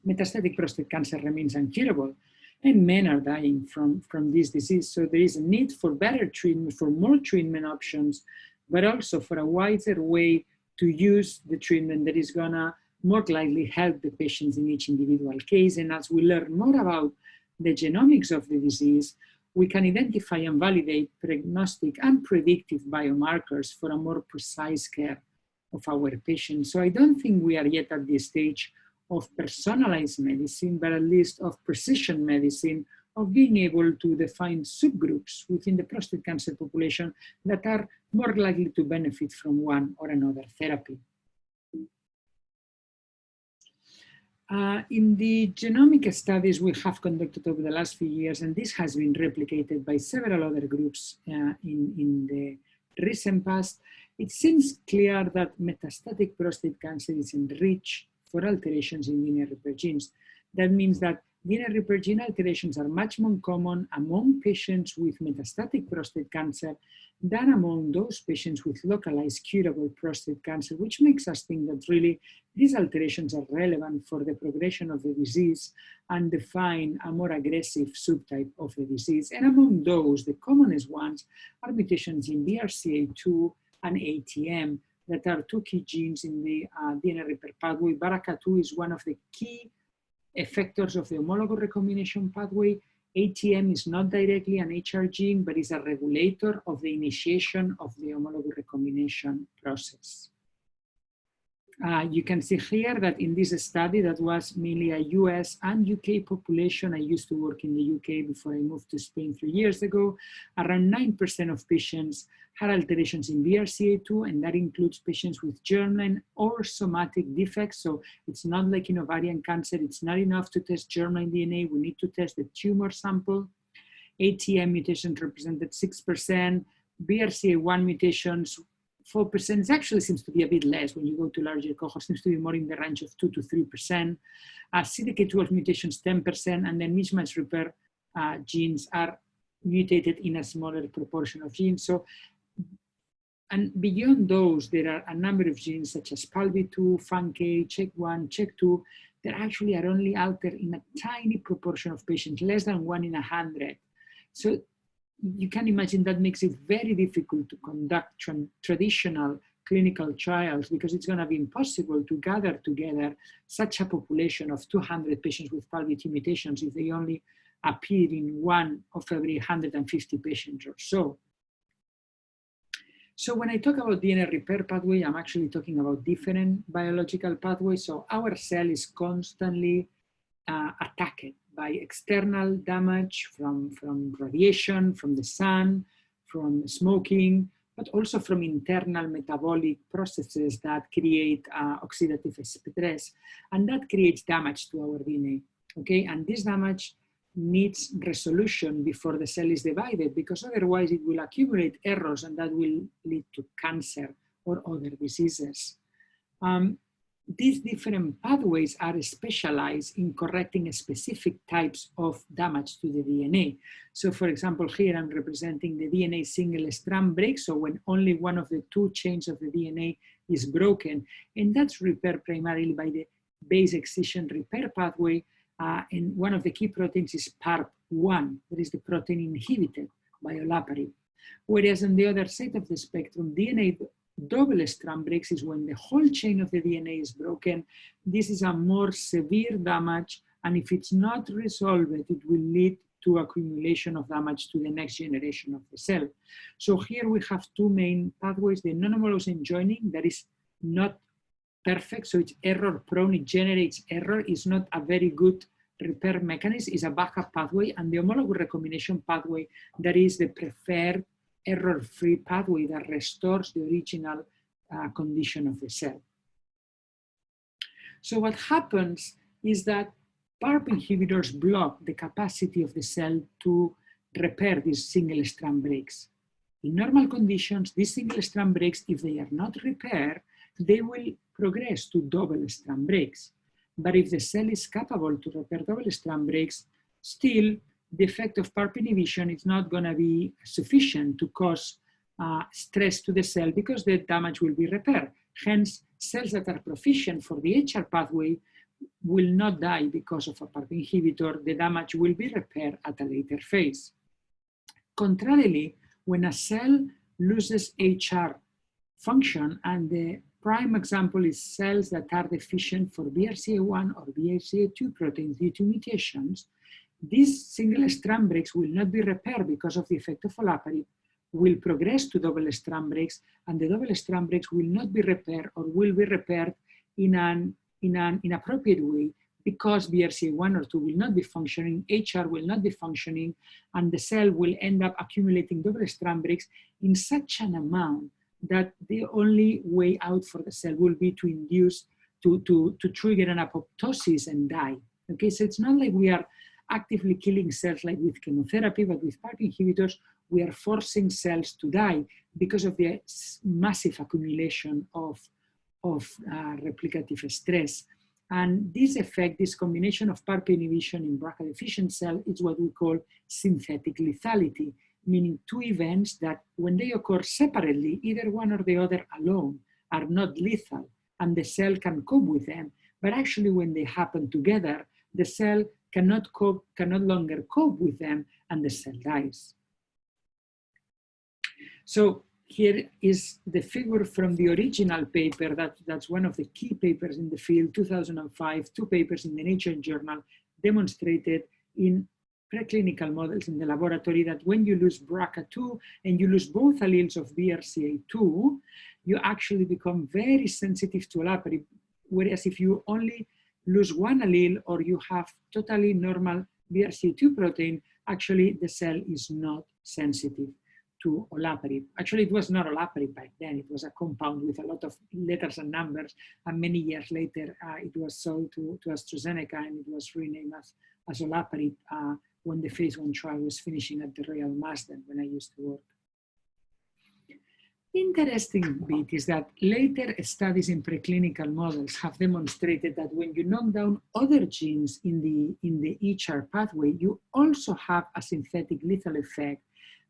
metastatic prostate cancer remains incurable, and men are dying from this disease. So there is a need for better treatment, for more treatment options, but also for a wider way to use the treatment that is gonna more likely help the patients in each individual case. And as we learn more about the genomics of the disease, we can identify and validate prognostic and predictive biomarkers for a more precise care of our patients. So I don't think we are yet at the stage of personalized medicine, but at least of precision medicine, of being able to define subgroups within the prostate cancer population that are more likely to benefit from one or another therapy. In the genomic studies we have conducted over the last few years, and this has been replicated by several other groups in the recent past, it seems clear that metastatic prostate cancer is enriched for alterations in DNA repair genes. That means that DNA repair gene alterations are much more common among patients with metastatic prostate cancer than among those patients with localized curable prostate cancer, which makes us think that really these alterations are relevant for the progression of the disease and define a more aggressive subtype of the disease. And among those, the commonest ones are mutations in BRCA2 and ATM that are two key genes in the DNA repair pathway. BRCA2 is one of the key effectors of the homologous recombination pathway. ATM is not directly an HR gene, but is a regulator of the initiation of the homologous recombination process. You can see here that in this study that was mainly a US and UK population, I used to work in the UK before I moved to Spain 3 years ago, around 9% of patients had alterations in BRCA2, and that includes patients with germline or somatic defects. So it's not like in ovarian cancer, it's not enough to test germline DNA, we need to test the tumor sample. ATM mutations represented 6%, BRCA1 mutations 4%. It actually seems to be a bit less when you go to larger cohorts, seems to be more in the range of 2 to 3%. CDK12 mutations 10%, and then mismatch repair genes are mutated in a smaller proportion of genes. So, and beyond those, there are a number of genes such as PALB2, FANK, CHEK1, CHEK2 that actually are only altered in a tiny proportion of patients, less than 1 in 100. So you can imagine that makes it very difficult to conduct traditional clinical trials because it's going to be impossible to gather together such a population of 200 patients with PALB2 mutations if they only appear in 1 of every 150 patients or so. So when I talk about DNA repair pathway, I'm actually talking about different biological pathways. So our cell is constantly attacked by external damage from radiation, from the sun, from smoking, but also from internal metabolic processes that create oxidative stress, and that creates damage to our DNA, okay? And this damage needs resolution before the cell is divided, because otherwise it will accumulate errors and that will lead to cancer or other diseases. These different pathways are specialized in correcting specific types of damage to the DNA. So for example, here I'm representing the DNA single strand break. So when only one of the 2 chains of the DNA is broken, and that's repaired primarily by the base excision repair pathway. And one of the key proteins is PARP1, that is the protein inhibited by olaparib. Whereas on the other side of the spectrum, DNA double strand breaks is when the whole chain of the DNA is broken. This is a more severe damage, and if it's not resolved, it will lead to accumulation of damage to the next generation of the cell. So here we have 2 main pathways: the non-homologous enjoining, that is not perfect, so it's error prone, it generates error, it's not a very good repair mechanism, is a backup pathway, and the homologous recombination pathway, that is the preferred error-free pathway that restores the original condition of the cell. So what happens is that PARP inhibitors block the capacity of the cell to repair these single strand breaks. In normal conditions, these single strand breaks, if they are not repaired, they will progress to double strand breaks. But if the cell is capable to repair double strand breaks, still the effect of PARP inhibition is not going to be sufficient to cause stress to the cell because the damage will be repaired. Hence, cells that are proficient for the HR pathway will not die because of a PARP inhibitor. The damage will be repaired at a later phase. Contrarily, when a cell loses HR function, and the prime example is cells that are deficient for BRCA1 or BRCA2 proteins due to mutations, these single strand breaks will not be repaired because of the effect of olaparib, will progress to double strand breaks, and the double strand breaks will not be repaired or will be repaired in an in an inappropriate way, because BRCA1 or 2 will not be functioning, HR will not be functioning, and the cell will end up accumulating double strand breaks in such an amount that the only way out for the cell will be to induce, to trigger an apoptosis and die. Okay, so it's not like we are actively killing cells like with chemotherapy, but with PARP inhibitors, we are forcing cells to die because of the massive accumulation of replicative stress. And this effect, this combination of PARP inhibition in BRCA deficient cell, is what we call synthetic lethality, meaning two events that when they occur separately, either one or the other alone are not lethal and the cell can cope with them. But actually when they happen together, the cell cannot longer cope with them and the cell dies. So here is the figure from the original paper, that's one of the key papers in the field, 2005, two papers in the Nature journal demonstrated in preclinical models in the laboratory that when you lose BRCA2 and you lose both alleles of BRCA2, you actually become very sensitive to olaparib, whereas if you only lose one allele or you have totally normal BRCA2 protein, actually the cell is not sensitive to olaparib. Actually, it was not olaparib back then. It was a compound with a lot of letters and numbers. And many years later, it was sold to AstraZeneca and it was renamed as olaparib when the phase 1 trial was finishing at the Royal Marsden when I used to work. Interesting bit is that later studies in preclinical models have demonstrated that when you knock down other genes in the HR pathway, you also have a synthetic lethal effect.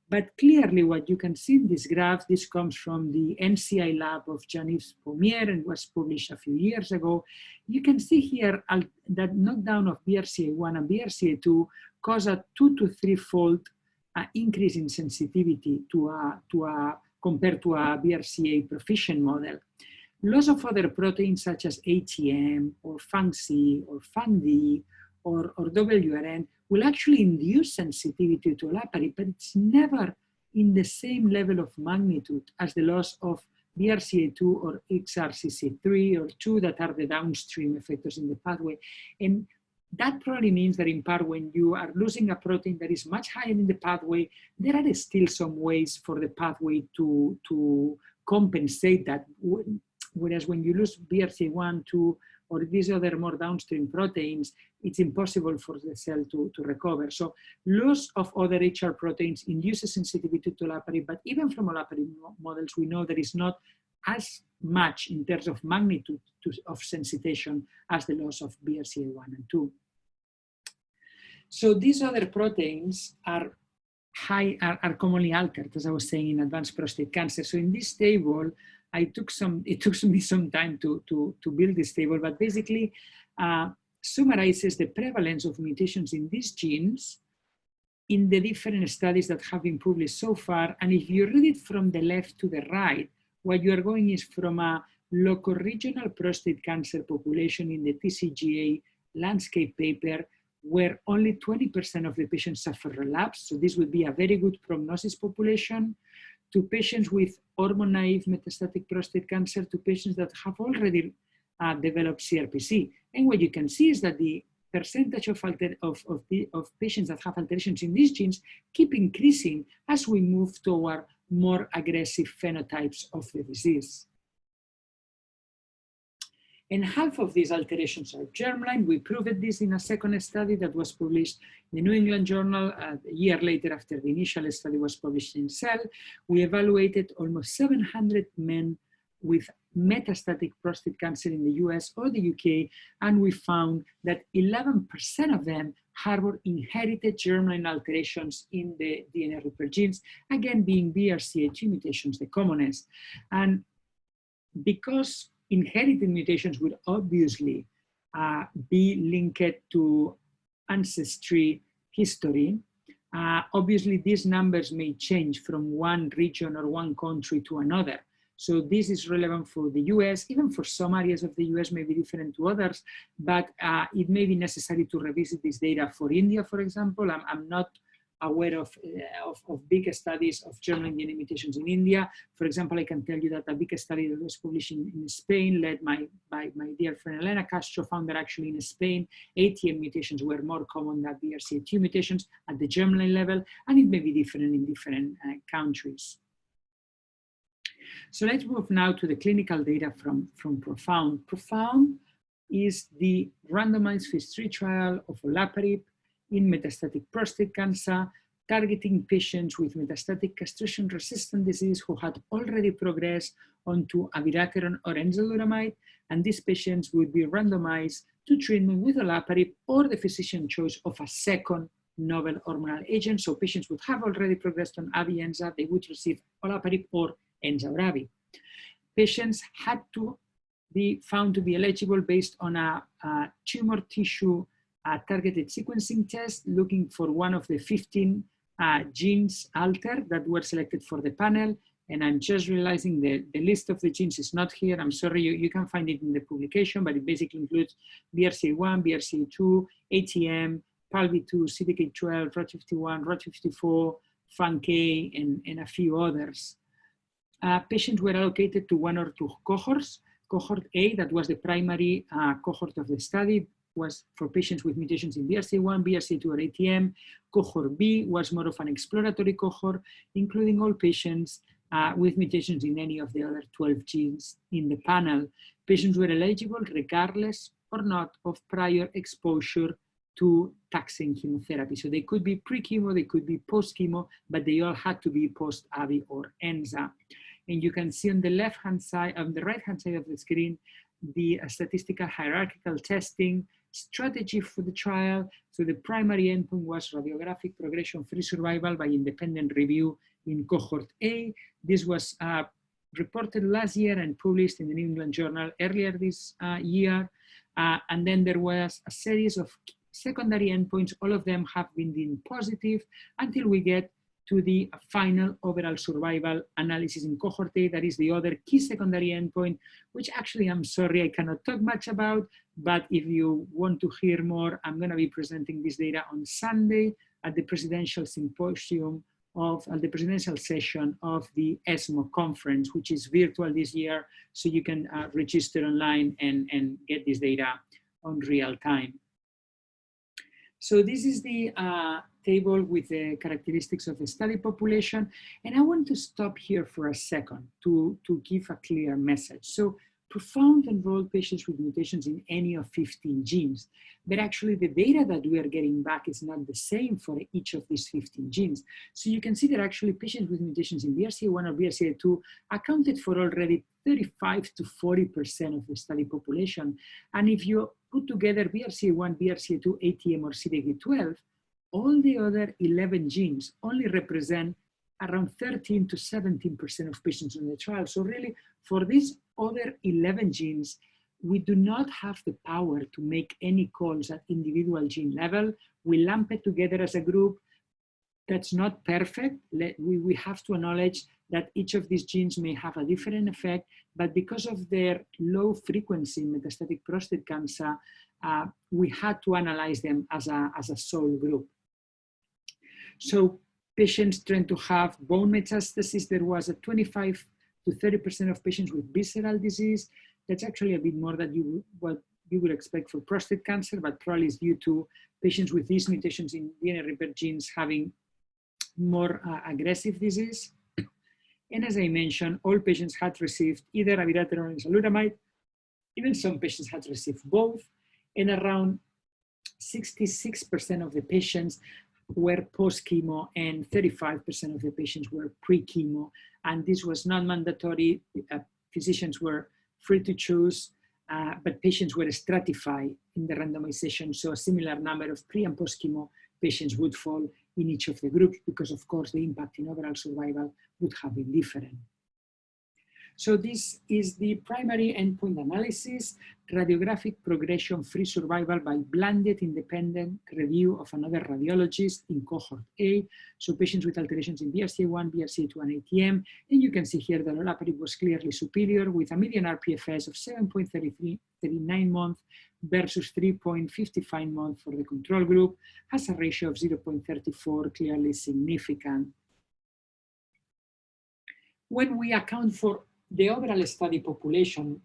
But clearly what you can see in this graph, this comes from the NCI lab of Jean-Yves Pommier and was published a few years ago. You can see here that knockdown of BRCA1 and BRCA2 cause a 2 to 3-fold increase in sensitivity compared to a BRCA proficient model. Loss of other proteins such as ATM or FANC or FAND or WRN will actually induce sensitivity to olaparib, but it's never in the same level of magnitude as the loss of BRCA2 or XRCC3 or 2 that are the downstream effectors in the pathway. And that probably means that in part when you are losing a protein that is much higher in the pathway, there are still some ways for the pathway to compensate that. Whereas when you lose BRCA1, 2, or these other more downstream proteins, it's impossible for the cell to recover. So loss of other HR proteins induces sensitivity to olaparib, but even from olaparib models, we know there is not as much in terms of magnitude of sensitization as the loss of BRCA1 and 2. So these other proteins are commonly altered, as I was saying, in advanced prostate cancer. So in this table, it took me some time to build this table, but basically summarizes the prevalence of mutations in these genes in the different studies that have been published so far. And if you read it from the left to the right, what you are going is from a locoregional prostate cancer population in the TCGA landscape paper, where only 20% of the patients suffer relapse. So this would be a very good prognosis population, to patients with hormone-naive metastatic prostate cancer, to patients that have already developed CRPC. And what you can see is that the percentage of patients that have alterations in these genes keep increasing as we move toward more aggressive phenotypes of the disease. And half of these alterations are germline. We proved this in a second study that was published in the New England Journal a year later after the initial study was published in Cell. We evaluated almost 700 men with metastatic prostate cancer in the US or the UK, and we found that 11% of them harbor inherited germline alterations in the DNA repair genes, again being BRCA2 mutations the commonest. And because inherited mutations would obviously be linked to ancestry history, obviously these numbers may change from one region or one country to another. So this is relevant for the US, even for some areas of the US may be different to others, but it may be necessary to revisit this data for India, for example. I'm not aware of big studies of germline DNA mutations in India. For example, I can tell you that a big study that was published in Spain, led by my dear friend Elena Castro, found that actually in Spain, ATM mutations were more common than BRCA2 mutations at the germline level, and it may be different in different countries. So let's move now to the clinical data from PROfound. PROfound is the randomized phase 3 trial of olaparib in metastatic prostate cancer, targeting patients with metastatic castration-resistant disease who had already progressed onto abiraterone or enzalutamide, and these patients would be randomized to treatment with olaparib or the physician choice of a second novel hormonal agent. So patients would have already progressed on abi-enza, they would receive olaparib or enza-urabi. Patients had to be found to be eligible based on a tumor tissue targeted sequencing test, looking for one of the 15 genes altered that were selected for the panel. And I'm just realizing the list of the genes is not here. I'm sorry, you can find it in the publication, but it basically includes BRCA1, BRCA2, ATM, PALB2, CDK12, ROT51, ROT54, FANK, and a few others. Patients were allocated to one or two cohorts. Cohort A, that was the primary cohort of the study, was for patients with mutations in BRCA1, BRCA2, or ATM. Cohort B was more of an exploratory cohort, including all patients with mutations in any of the other 12 genes in the panel. Patients were eligible regardless or not of prior exposure to taxane chemotherapy. So they could be pre-chemo, they could be post-chemo, but they all had to be post-abi or enza. And you can see on the left-hand side, on the right-hand side of the screen, the statistical hierarchical testing strategy for the trial. So the primary endpoint was radiographic progression-free survival by independent review in cohort A. This was reported last year and published in the New England Journal earlier this year. And then there was a series of secondary endpoints. All of them have been deemed positive until we get to the final overall survival analysis in cohort A. That is the other key secondary endpoint, which actually, I'm sorry, I cannot talk much about, but if you want to hear more, I'm gonna be presenting this data on Sunday at the presidential symposium the presidential session of the ESMO conference, which is virtual this year, so you can register online and get this data on real time. So this is the table with the characteristics of the study population. And I want to stop here for a second to give a clear message. So PROfound enrolled patients with mutations in any of 15 genes, but actually the data that we are getting back is not the same for each of these 15 genes. So you can see that actually patients with mutations in BRCA1 or BRCA2 accounted for already 35 to 40% of the study population. And if you put together BRCA1, BRCA2, ATM, or CDK12, all the other 11 genes only represent around 13 to 17% of patients in the trial. So really, for these other 11 genes, we do not have the power to make any calls at individual gene level. We lump it together as a group. That's not perfect. We have to acknowledge that each of these genes may have a different effect, but because of their low frequency in metastatic prostate cancer, we had to analyze them as a sole group. So patients tend to have bone metastasis. There was a 25 to 30% of patients with visceral disease. That's actually a bit more than what you would expect for prostate cancer, but probably is due to patients with these mutations in DNA repair genes having more aggressive disease. And as I mentioned, all patients had received either abiraterone or enzalutamide. Even some patients had received both, and around 66% of the patients were post-chemo and 35% of the patients were pre-chemo. And this was not mandatory. Physicians were free to choose, but patients were stratified in the randomization. So a similar number of pre and post-chemo patients would fall in each of the groups because, of course, the impact in overall survival would have been different. So this is the primary endpoint analysis, radiographic progression-free survival by blinded independent review of another radiologist in cohort A. So patients with alterations in BRCA1, BRCA2, and ATM. And you can see here that olaparib was clearly superior with a median rPFS of 7.39 months versus 3.55 months for the control group, has a ratio of 0.34, clearly significant. When we account for the overall study population,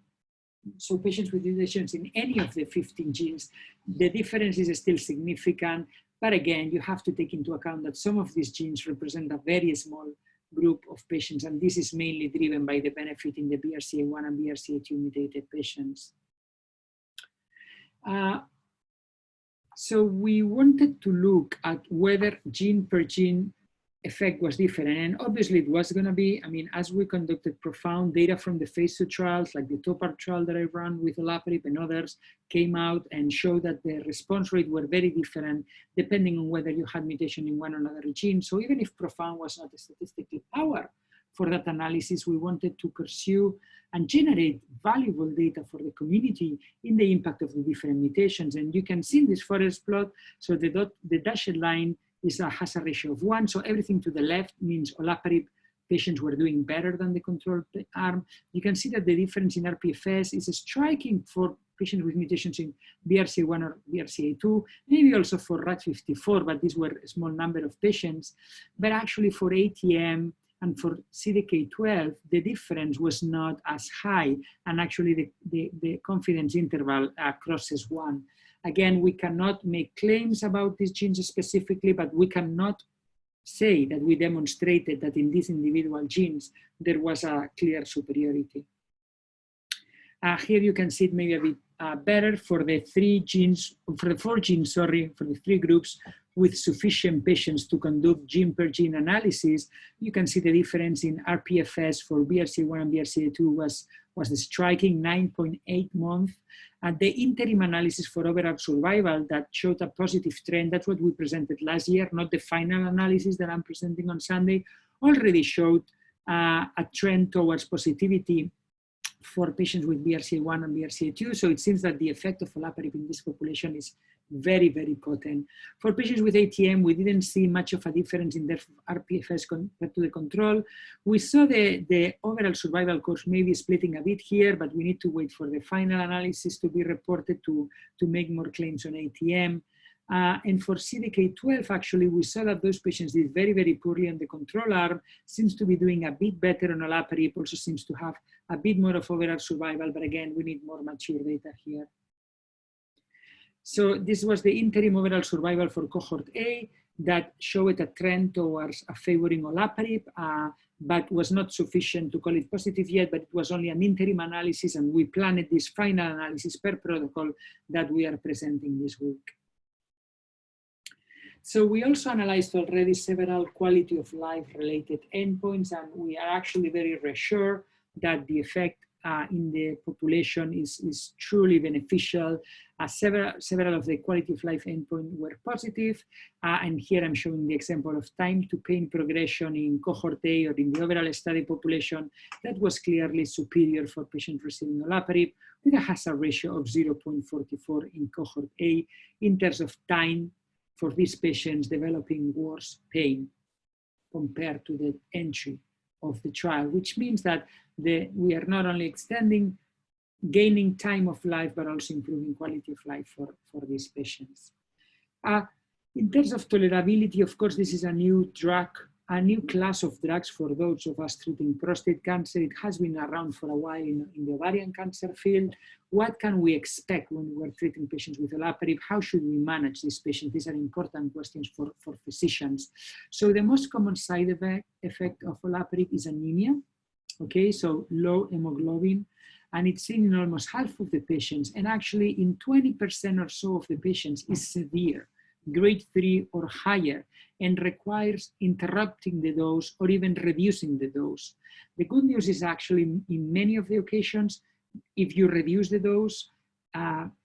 so patients with mutations in any of the 15 genes, the difference is still significant. But again, you have to take into account that some of these genes represent a very small group of patients, and this is mainly driven by the benefit in the BRCA1 and BRCA2 mutated patients. So we wanted to look at whether gene per gene effect was different, and obviously it was going to be. I mean, as we conducted profound data from the phase 2 trials, like the TOPAR trial that I ran with olaparib and others, came out and showed that the response rate were very different depending on whether you had mutation in one or another gene. So even if profound was not statistically powered for that analysis, we wanted to pursue and generate valuable data for the community in the impact of the different mutations. And you can see in this forest plot, so the dashed line is a hazard ratio of 1. So everything to the left means olaparib patients were doing better than the control arm. You can see that the difference in RPFS is striking for patients with mutations in BRCA1 or BRCA2, maybe also for RAD54, but these were a small number of patients. But actually for ATM and for CDK12, the difference was not as high, and actually the confidence interval crosses 1. Again, we cannot make claims about these genes specifically, but we cannot say that we demonstrated that in these individual genes, there was a clear superiority. Here you can see it maybe a bit better for the 4 genes, for the 3 groups with sufficient patients to conduct gene per gene analysis. You can see the difference in RPFS for BRCA1 and BRCA2 was the striking 9.8 months. And the interim analysis for overall survival that showed a positive trend, that's what we presented last year, not the final analysis that I'm presenting on Sunday, already showed a trend towards positivity for patients with BRCA1 and BRCA2. So it seems that the effect of olaparib in this population is very, very potent. For patients with ATM, we didn't see much of a difference in their RPFS compared to the control. We saw the overall survival course maybe splitting a bit here, but we need to wait for the final analysis to be reported to make more claims on ATM. And for CDK12, actually, we saw that those patients did very, very poorly on the control arm, seems to be doing a bit better on olaparib, also seems to have a bit more of overall survival, but again, we need more mature data here. So this was the interim overall survival for cohort A that showed a trend towards favoring olaparib, but was not sufficient to call it positive yet, but it was only an interim analysis, and we planned this final analysis per protocol that we are presenting this week. So we also analyzed already several quality of life related endpoints, and we are actually very reassured that the effect in the population is truly beneficial. Several of the quality of life endpoints were positive, and here I'm showing the example of time to pain progression in cohort A or in the overall study population that was clearly superior for patients receiving olaparib with a hazard ratio of 0.44 in cohort A in terms of time for these patients developing worse pain compared to the entry of the trial, which means that we are not only gaining time of life, but also improving quality of life for these patients. In terms of tolerability, of course, this is a new drug, a new class of drugs for those of us treating prostate cancer. It has been around for a while in the ovarian cancer field. What can we expect when we're treating patients with olaparib? How should we manage these patients? These are important questions for physicians. So the most common side effect of olaparib is anemia. Okay, so low hemoglobin, and it's seen in almost half of the patients, and actually in 20% or so of the patients is severe, grade 3 or higher, and requires interrupting the dose or even reducing the dose. The good news is actually in many of the occasions, if you reduce the dose,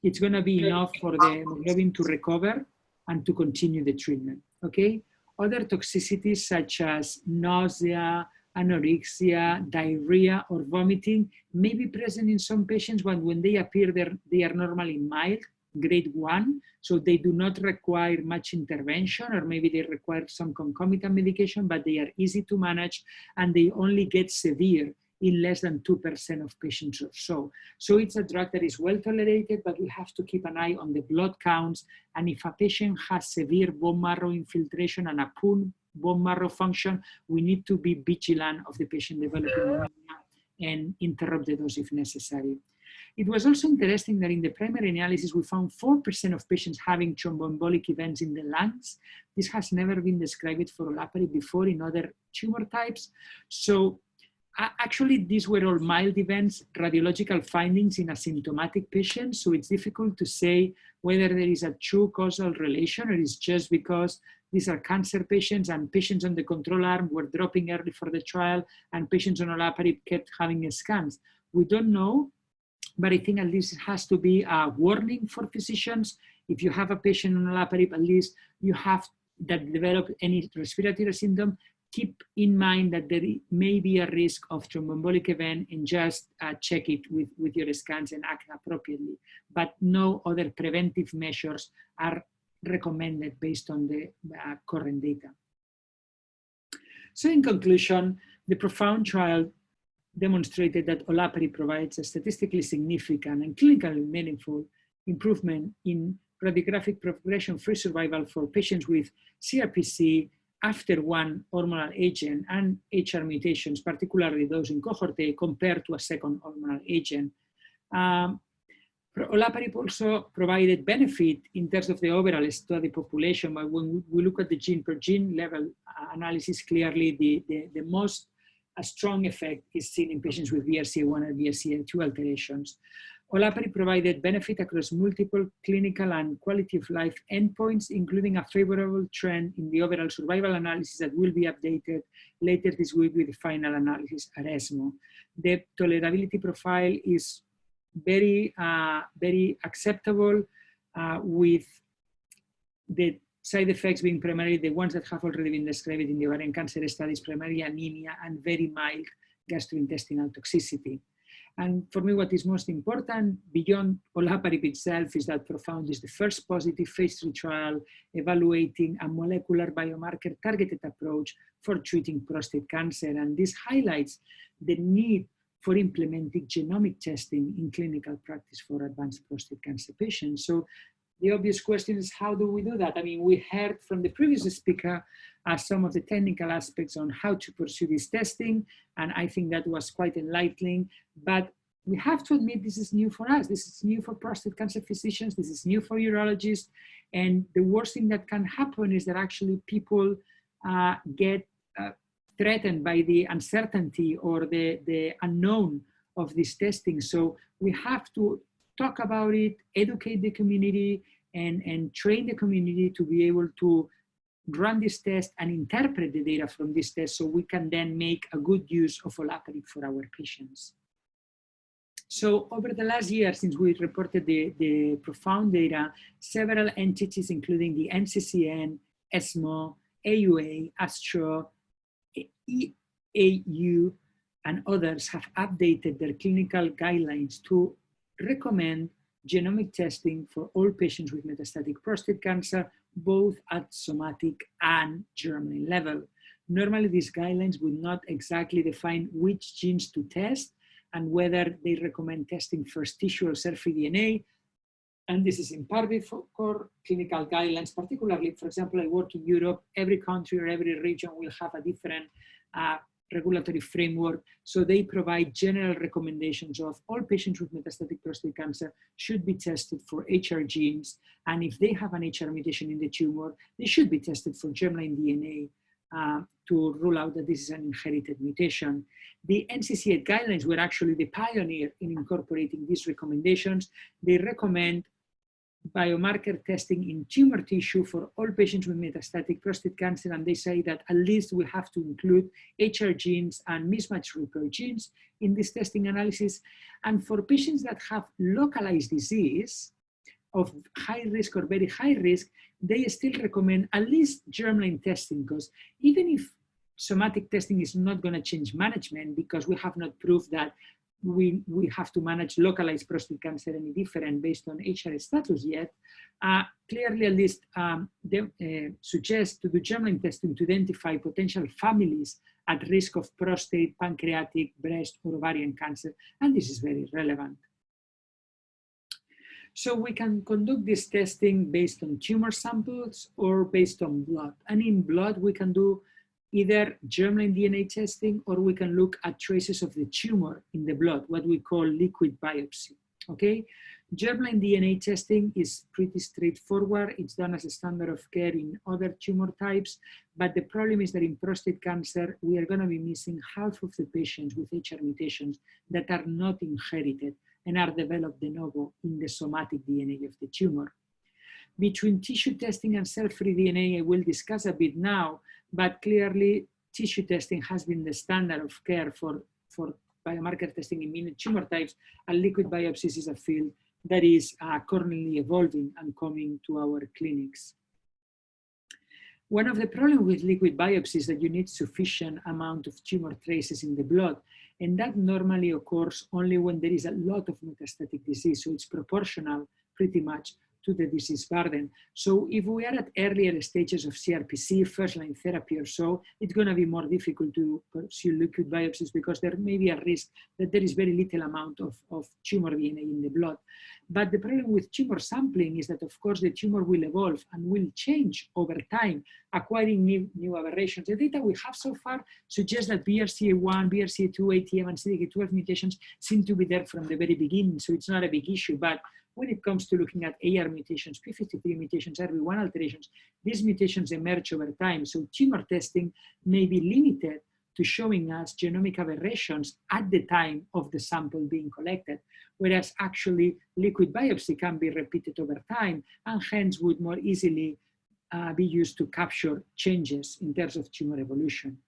it's going to be enough for the hemoglobin to recover and to continue the treatment, okay? Other toxicities such as nausea, anorexia, diarrhea, or vomiting may be present in some patients, but when they appear, they are normally mild, grade 1, so they do not require much intervention, or maybe they require some concomitant medication, but they are easy to manage, and they only get severe in less than 2% of patients or so. So it's a drug that is well tolerated, but we have to keep an eye on the blood counts. And if a patient has severe bone marrow infiltration and a poor bone marrow function, we need to be vigilant of the patient developing anemia and interrupt the dose if necessary. It was also interesting that in the primary analysis, we found 4% of patients having thromboembolic events in the lungs. This has never been described for olaparib before in other tumor types. So actually, these were all mild events, radiological findings in asymptomatic patients. So it's difficult to say whether there is a true causal relation or it's just because these are cancer patients and patients on the control arm were dropping early for the trial and patients on olaparib kept having scans. We don't know. But I think at least it has to be a warning for physicians. If you have a patient on olaparib, at least you have that develop any respiratory symptom, keep in mind that there may be a risk of thromboembolic event and just check it with your scans and act appropriately. But no other preventive measures are recommended based on the current data. So in conclusion, the PROfound trial demonstrated that olaparib provides a statistically significant and clinically meaningful improvement in radiographic progression-free survival for patients with CRPC after one hormonal agent and HR mutations, particularly those in cohort A, compared to a second hormonal agent. Olaparib also provided benefit in terms of the overall study population, but when we look at the gene per gene level analysis, clearly the most a strong effect is seen in patients with BRCA1 and BRCA2 alterations. Olaparib provided benefit across multiple clinical and quality of life endpoints, including a favorable trend in the overall survival analysis that will be updated later this week with the final analysis at ESMO. The tolerability profile is very acceptable with the side effects being primarily the ones that have already been described in the ovarian cancer studies, primarily anemia and very mild gastrointestinal toxicity. And for me, what is most important beyond olaparib itself is that PROfound is the first positive phase 3 trial evaluating a molecular biomarker targeted approach for treating prostate cancer. And this highlights the need for implementing genomic testing in clinical practice for advanced prostate cancer patients. So the obvious question is, how do we do that? I mean, we heard from the previous speaker some of the technical aspects on how to pursue this testing, and I think that was quite enlightening. But we have to admit this is new for us. This is new for prostate cancer physicians. This is new for urologists. And the worst thing that can happen is that actually people get threatened by the uncertainty or the unknown of this testing. So we have to talk about it, educate the community, and train the community to be able to run this test and interpret the data from this test so we can then make a good use of olaparib for our patients. So over the last year, since we reported the PROfound data, several entities, including the NCCN, ESMO, AUA, ASTRO, EAU, and others have updated their clinical guidelines to recommend genomic testing for all patients with metastatic prostate cancer, both at somatic and germline level. Normally, these guidelines would not exactly define which genes to test and whether they recommend testing first tissue or cell-free DNA. And this is in part for clinical guidelines, particularly, for example, I work in Europe, every country or every region will have a different regulatory framework. So they provide general recommendations of all patients with metastatic prostate cancer should be tested for HR genes. And if they have an HR mutation in the tumor, they should be tested for germline DNA to rule out that this is an inherited mutation. The NCCN guidelines were actually the pioneer in incorporating these recommendations. They recommend biomarker testing in tumor tissue for all patients with metastatic prostate cancer, and they say that at least we have to include HR genes and mismatch repair genes in this testing analysis. And for patients that have localized disease of high risk or very high risk, they still recommend at least germline testing, because even if somatic testing is not going to change management, because we have not proved that we have to manage localized prostate cancer any different based on HR status yet. Clearly, at least, they suggest to do germline testing to identify potential families at risk of prostate, pancreatic, breast, or ovarian cancer, and this is very relevant. So we can conduct this testing based on tumor samples or based on blood. And in blood, we can do either germline DNA testing, or we can look at traces of the tumor in the blood, what we call liquid biopsy, okay? Germline DNA testing is pretty straightforward. It's done as a standard of care in other tumor types, but the problem is that in prostate cancer, we are gonna be missing half of the patients with HR mutations that are not inherited and are developed de novo in the somatic DNA of the tumor. Between tissue testing and cell-free DNA, I will discuss a bit now, but clearly tissue testing has been the standard of care for biomarker testing in many tumor types, and liquid biopsies is a field that is currently evolving and coming to our clinics. One of the problems with liquid biopsy is that you need sufficient amount of tumor traces in the blood, and that normally occurs only when there is a lot of metastatic disease, so it's proportional pretty much to the disease burden. So if we are at earlier stages of CRPC, first-line therapy or so, it's going to be more difficult to pursue liquid biopsies because there may be a risk that there is very little amount of tumor DNA in the blood. But the problem with tumor sampling is that, of course, the tumor will evolve and will change over time, acquiring new aberrations. The data we have so far suggests that BRCA1, BRCA2, ATM, and CDK12 mutations seem to be there from the very beginning, so it's not a big issue. But when it comes to looking at AR mutations, P53 mutations, RB1 alterations, these mutations emerge over time. So tumor testing may be limited to showing us genomic aberrations at the time of the sample being collected, whereas actually liquid biopsy can be repeated over time and hence would more easily be used to capture changes in terms of tumor evolution.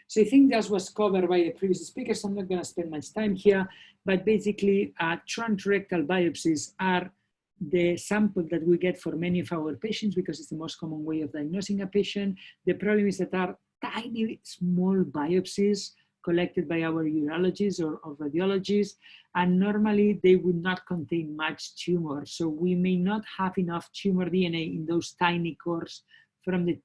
So I think that was covered by the previous speakers. I'm not going to spend much time here, but basically transrectal biopsies are the sample that we get for many of our patients because it's the most common way of diagnosing a patient. The problem is that are tiny, small biopsies collected by our urologists or radiologists, and normally they would not contain much tumor. So we may not have enough tumor DNA in those tiny cores from the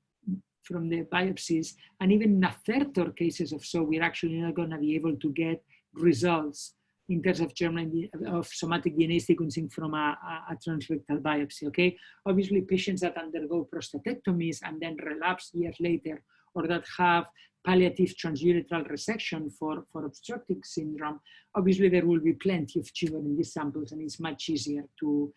biopsies, and even in a third of cases of so, we're actually not going to be able to get results in terms of somatic DNA sequencing from a transrectal biopsy, okay? Obviously, patients that undergo prostatectomies and then relapse years later, or that have palliative transurethral resection for obstructive syndrome, obviously there will be plenty of tumor in these samples, and it's much easier to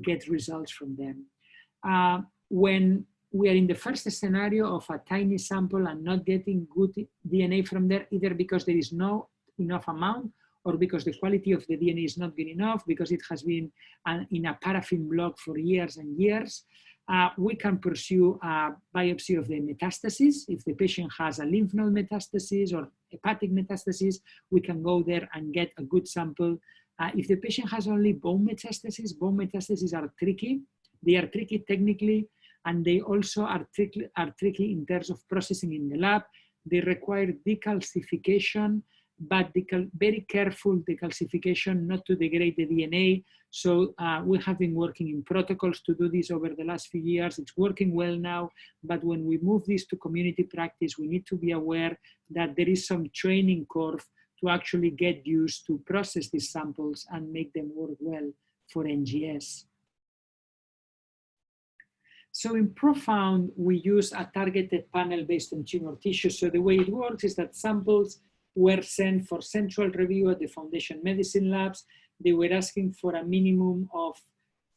get results from them. When we are in the first scenario of a tiny sample and not getting good DNA from there, either because there is no enough amount or because the quality of the DNA is not good enough, because it has been in a paraffin block for years and years, we can pursue a biopsy of the metastasis. If the patient has a lymph node metastasis or hepatic metastasis, we can go there and get a good sample. If the patient has only bone metastases are tricky. They are tricky technically, and they also are tricky in terms of processing in the lab. They require decalcification, but very careful decalcification not to degrade the DNA. So we have been working in protocols to do this over the last few years. It's working well now, but when we move this to community practice, we need to be aware that there is some training curve to actually get used to process these samples and make them work well for NGS. So in ProFound, we use a targeted panel based on tumor tissue. So the way it works is that samples were sent for central review at the Foundation Medicine labs. They were asking for a minimum of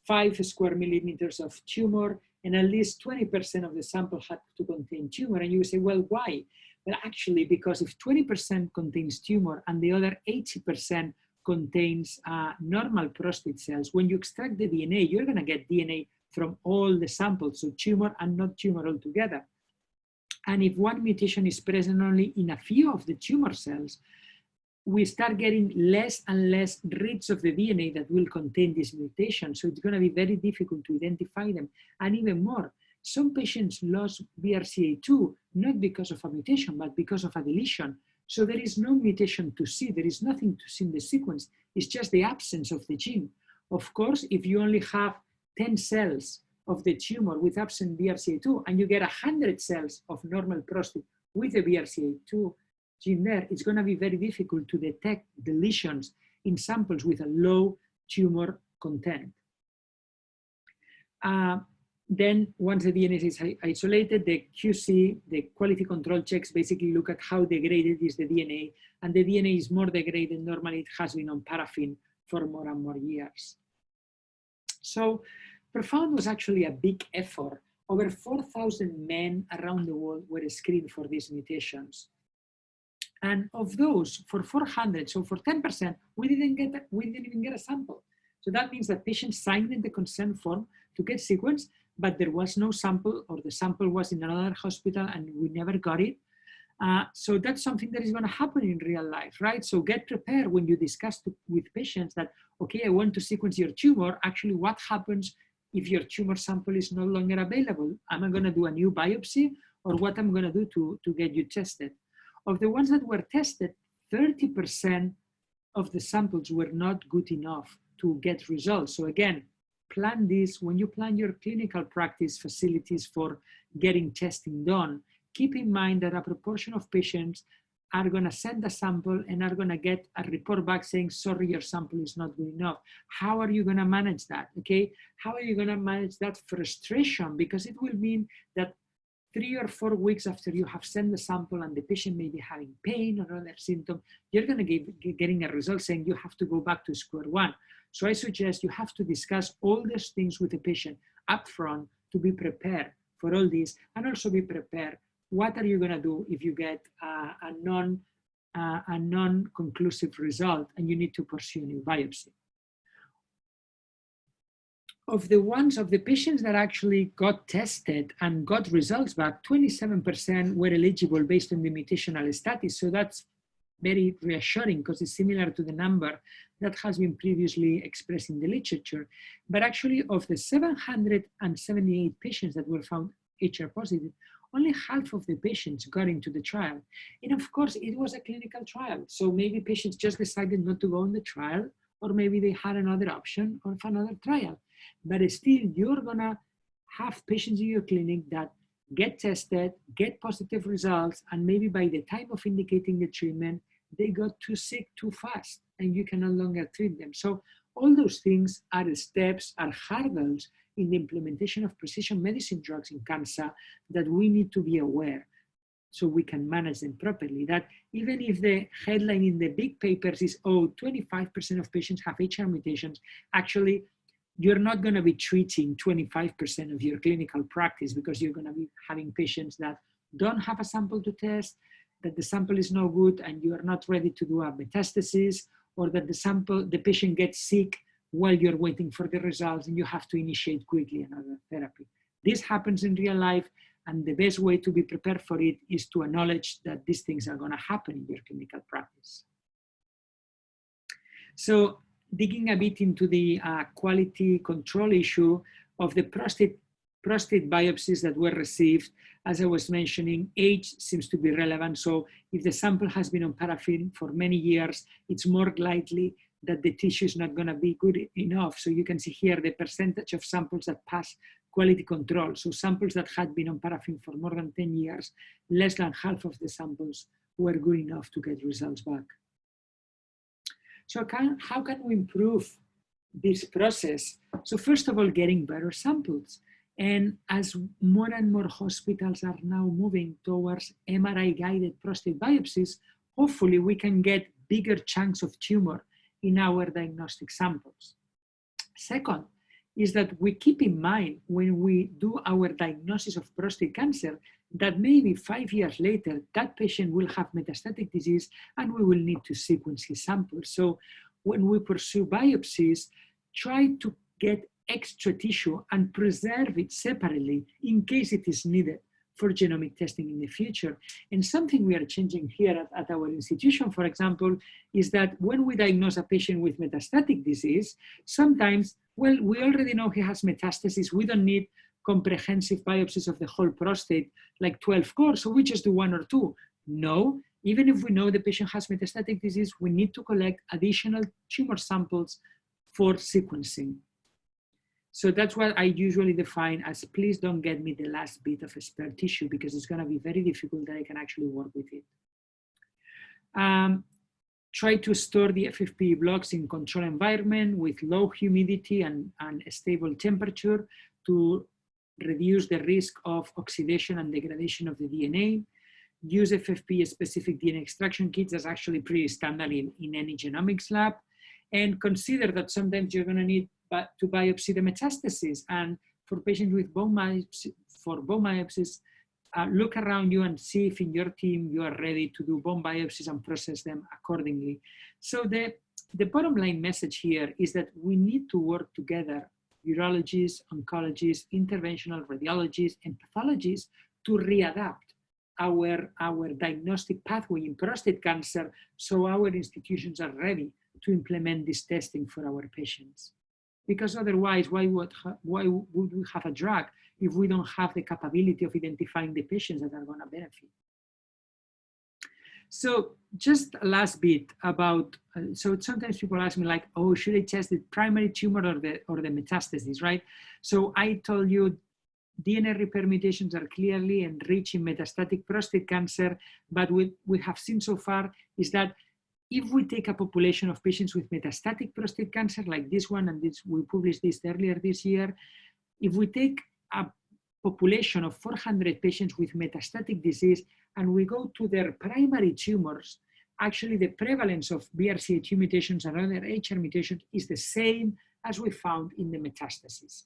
5 square millimeters of tumor, and at least 20% of the sample had to contain tumor. And you say, well, why? Well, actually, because if 20% contains tumor and the other 80% contains normal prostate cells, when you extract the DNA, you're gonna get DNA from all the samples, so tumor and not tumor altogether. And if one mutation is present only in a few of the tumor cells, we start getting less and less reads of the DNA that will contain this mutation. So it's going to be very difficult to identify them. And even more, some patients lost BRCA2, not because of a mutation, but because of a deletion. So there is no mutation to see. There is nothing to see in the sequence. It's just the absence of the gene. Of course, if you only have 10 cells of the tumor with absent BRCA2 and you get 100 cells of normal prostate with a BRCA2 gene there, it's going to be very difficult to detect deletions in samples with a low tumor content. Then once the DNA is isolated, the QC, the quality control checks basically look at how degraded is the DNA, and the DNA is more degraded. Normally it has been on paraffin for more and more years. So PROfound was actually a big effort. Over 4,000 men around the world were screened for these mutations. And of those, for 400, so for 10%, we didn't even get a sample. So that means that patients signed in the consent form to get sequenced, but there was no sample, or the sample was in another hospital and we never got it. So that's something that is going to happen in real life, right? So get prepared when you discuss with patients that, okay, I want to sequence your tumor. Actually, what happens if your tumor sample is no longer available? Am I going to do a new biopsy, or what I'm going to do to get you tested? Of the ones that were tested, 30% of the samples were not good enough to get results. So again, plan this when you plan your clinical practice facilities for getting testing done. Keep in mind that a proportion of patients are going to send a sample and are going to get a report back saying, sorry, your sample is not good enough. How are you going to manage that? Okay, how are you going to manage that frustration? Because it will mean that 3 or 4 weeks after you have sent the sample and the patient may be having pain or other symptom, you're going to be getting a result saying you have to go back to square one. So I suggest you have to discuss all these things with the patient upfront to be prepared for all this, and also be prepared. What are you going to do if you get a non-conclusive result and you need to pursue a new biopsy? Of the patients that actually got tested and got results back, 27% were eligible based on the mutational status. So that's very reassuring because it's similar to the number that has been previously expressed in the literature. But actually, of the 778 patients that were found HR positive, only half of the patients got into the trial. And of course, it was a clinical trial. So maybe patients just decided not to go on the trial, or maybe they had another option of another trial. But still, you're gonna have patients in your clinic that get tested, get positive results, and maybe by the time of indicating the treatment, they got too sick too fast, and you can no longer treat them. So all those things are steps, are hurdles in the implementation of precision medicine drugs in cancer that we need to be aware so we can manage them properly. That even if the headline in the big papers is, oh, 25% of patients have HR mutations, actually, you're not going to be treating 25% of your clinical practice, because you're going to be having patients that don't have a sample to test, that the sample is no good and you are not ready to do a metastasis, or that the patient gets sick while you're waiting for the results and you have to initiate quickly another therapy. This happens in real life, and the best way to be prepared for it is to acknowledge that these things are going to happen in your clinical practice. So digging a bit into the quality control issue of the prostate biopsies that were received, as I was mentioning, age seems to be relevant. So if the sample has been on paraffin for many years, it's more likely that the tissue is not going to be good enough. So you can see here the percentage of samples that pass quality control. So samples that had been on paraffin for more than 10 years, less than half of the samples were good enough to get results back. So how can we improve this process? So first of all, getting better samples. And as more and more hospitals are now moving towards MRI-guided prostate biopsies, hopefully we can get bigger chunks of tumor in our diagnostic samples. Second is that we keep in mind when we do our diagnosis of prostate cancer that maybe 5 years later, that patient will have metastatic disease and we will need to sequence his samples. So when we pursue biopsies, try to get extra tissue and preserve it separately in case it is needed for genomic testing in the future. And something we are changing here at our institution, for example, is that when we diagnose a patient with metastatic disease, sometimes, well, we already know he has metastasis. We don't need comprehensive biopsies of the whole prostate, like 12 cores, so we just do 1 or 2. No, Even if we know the patient has metastatic disease, we need to collect additional tumor samples for sequencing. So that's what I usually define as, please don't get me the last bit of spare tissue, because it's going to be very difficult that I can actually work with it. Try to store the FFPE blocks in control environment with low humidity and a stable temperature to reduce the risk of oxidation and degradation of the DNA. Use FFPE-specific DNA extraction kits. That's actually pretty standard in any genomics lab. And consider that sometimes you're going to need to biopsy the metastases. And for patients with bone biopsies, look around you and see if in your team you are ready to do bone biopsies and process them accordingly. So the bottom line message here is that we need to work together, urologists, oncologists, interventional radiologists, and pathologists, to readapt our diagnostic pathway in prostate cancer, so our institutions are ready to implement this testing for our patients. Because otherwise, why would we have a drug if we don't have the capability of identifying the patients that are going to benefit? So just a last bit about, so sometimes people ask me like, oh, should I test the primary tumor or the metastasis, right? So I told you DNA repair mutations are clearly enriched in metastatic prostate cancer, but what we have seen so far is that if we take a population of patients with metastatic prostate cancer, like this one, and we published this earlier this year, if we take a population of 400 patients with metastatic disease and we go to their primary tumors, actually the prevalence of BRCA2 mutations and other HR mutations is the same as we found in the metastases.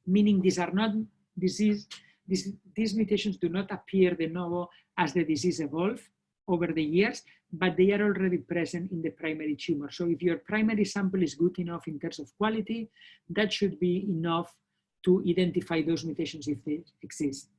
Meaning these are not disease, these mutations do not appear de novo as the disease evolves over the years, but they are already present in the primary tumor. So if your primary sample is good enough in terms of quality, that should be enough to identify those mutations if they exist.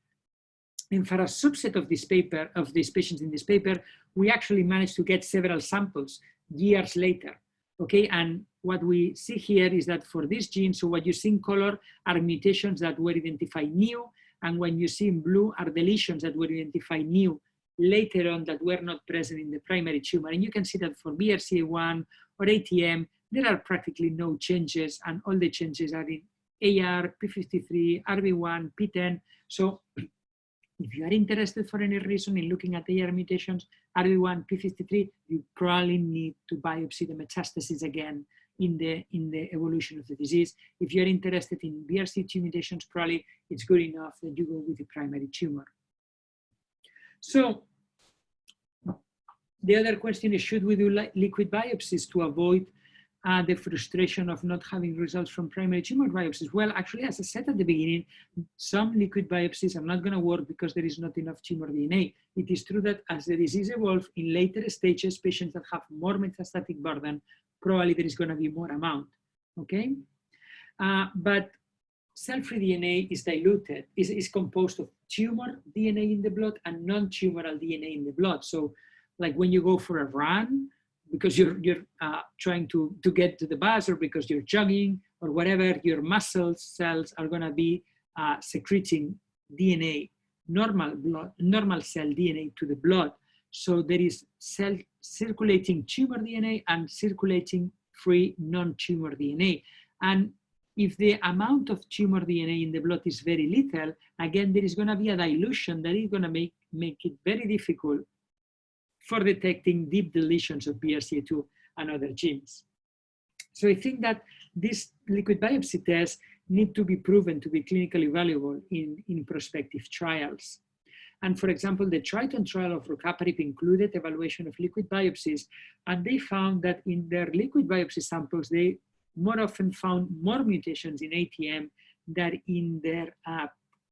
And for a subset of this paper, of these patients in this paper, we actually managed to get several samples years later. Okay, and what we see here is that for this gene, so what you see in color are mutations that were identified new, and when you see in blue are deletions that were identified new later on that were not present in the primary tumor. And you can see that for BRCA1 or ATM, there are practically no changes, and all the changes are in AR, P53, RB1, PTEN. So if you are interested for any reason in looking at AR mutations, RB1, P53, you probably need to biopsy the metastasis again in the evolution of the disease. If you're interested in BRCA2 mutations, probably it's good enough that you go with the primary tumor. So the other question is, should we do liquid biopsies to avoid the frustration of not having results from primary tumor biopsies? Well, actually, as I said at the beginning, some liquid biopsies are not going to work because there is not enough tumor DNA. It is true that as the disease evolves in later stages, patients that have more metastatic burden, probably there is going to be more amount, okay? But cell-free DNA is diluted, is composed of tumor DNA in the blood and non-tumoral DNA in the blood. So like when you go for a run, because you're trying to get to the bus, or because you're jogging or whatever, your muscle cells are going to be secreting DNA, normal cell DNA to the blood. So there is circulating tumor DNA and circulating free non-tumor DNA. And if the amount of tumor DNA in the blood is very little, again, there is going to be a dilution that is going to make it very difficult for detecting deep deletions of BRCA2 and other genes. So I think that these liquid biopsy tests need to be proven to be clinically valuable in prospective trials. And for example, the Triton trial of rucaparib included evaluation of liquid biopsies, and they found that in their liquid biopsy samples, they more often found more mutations in ATM than in their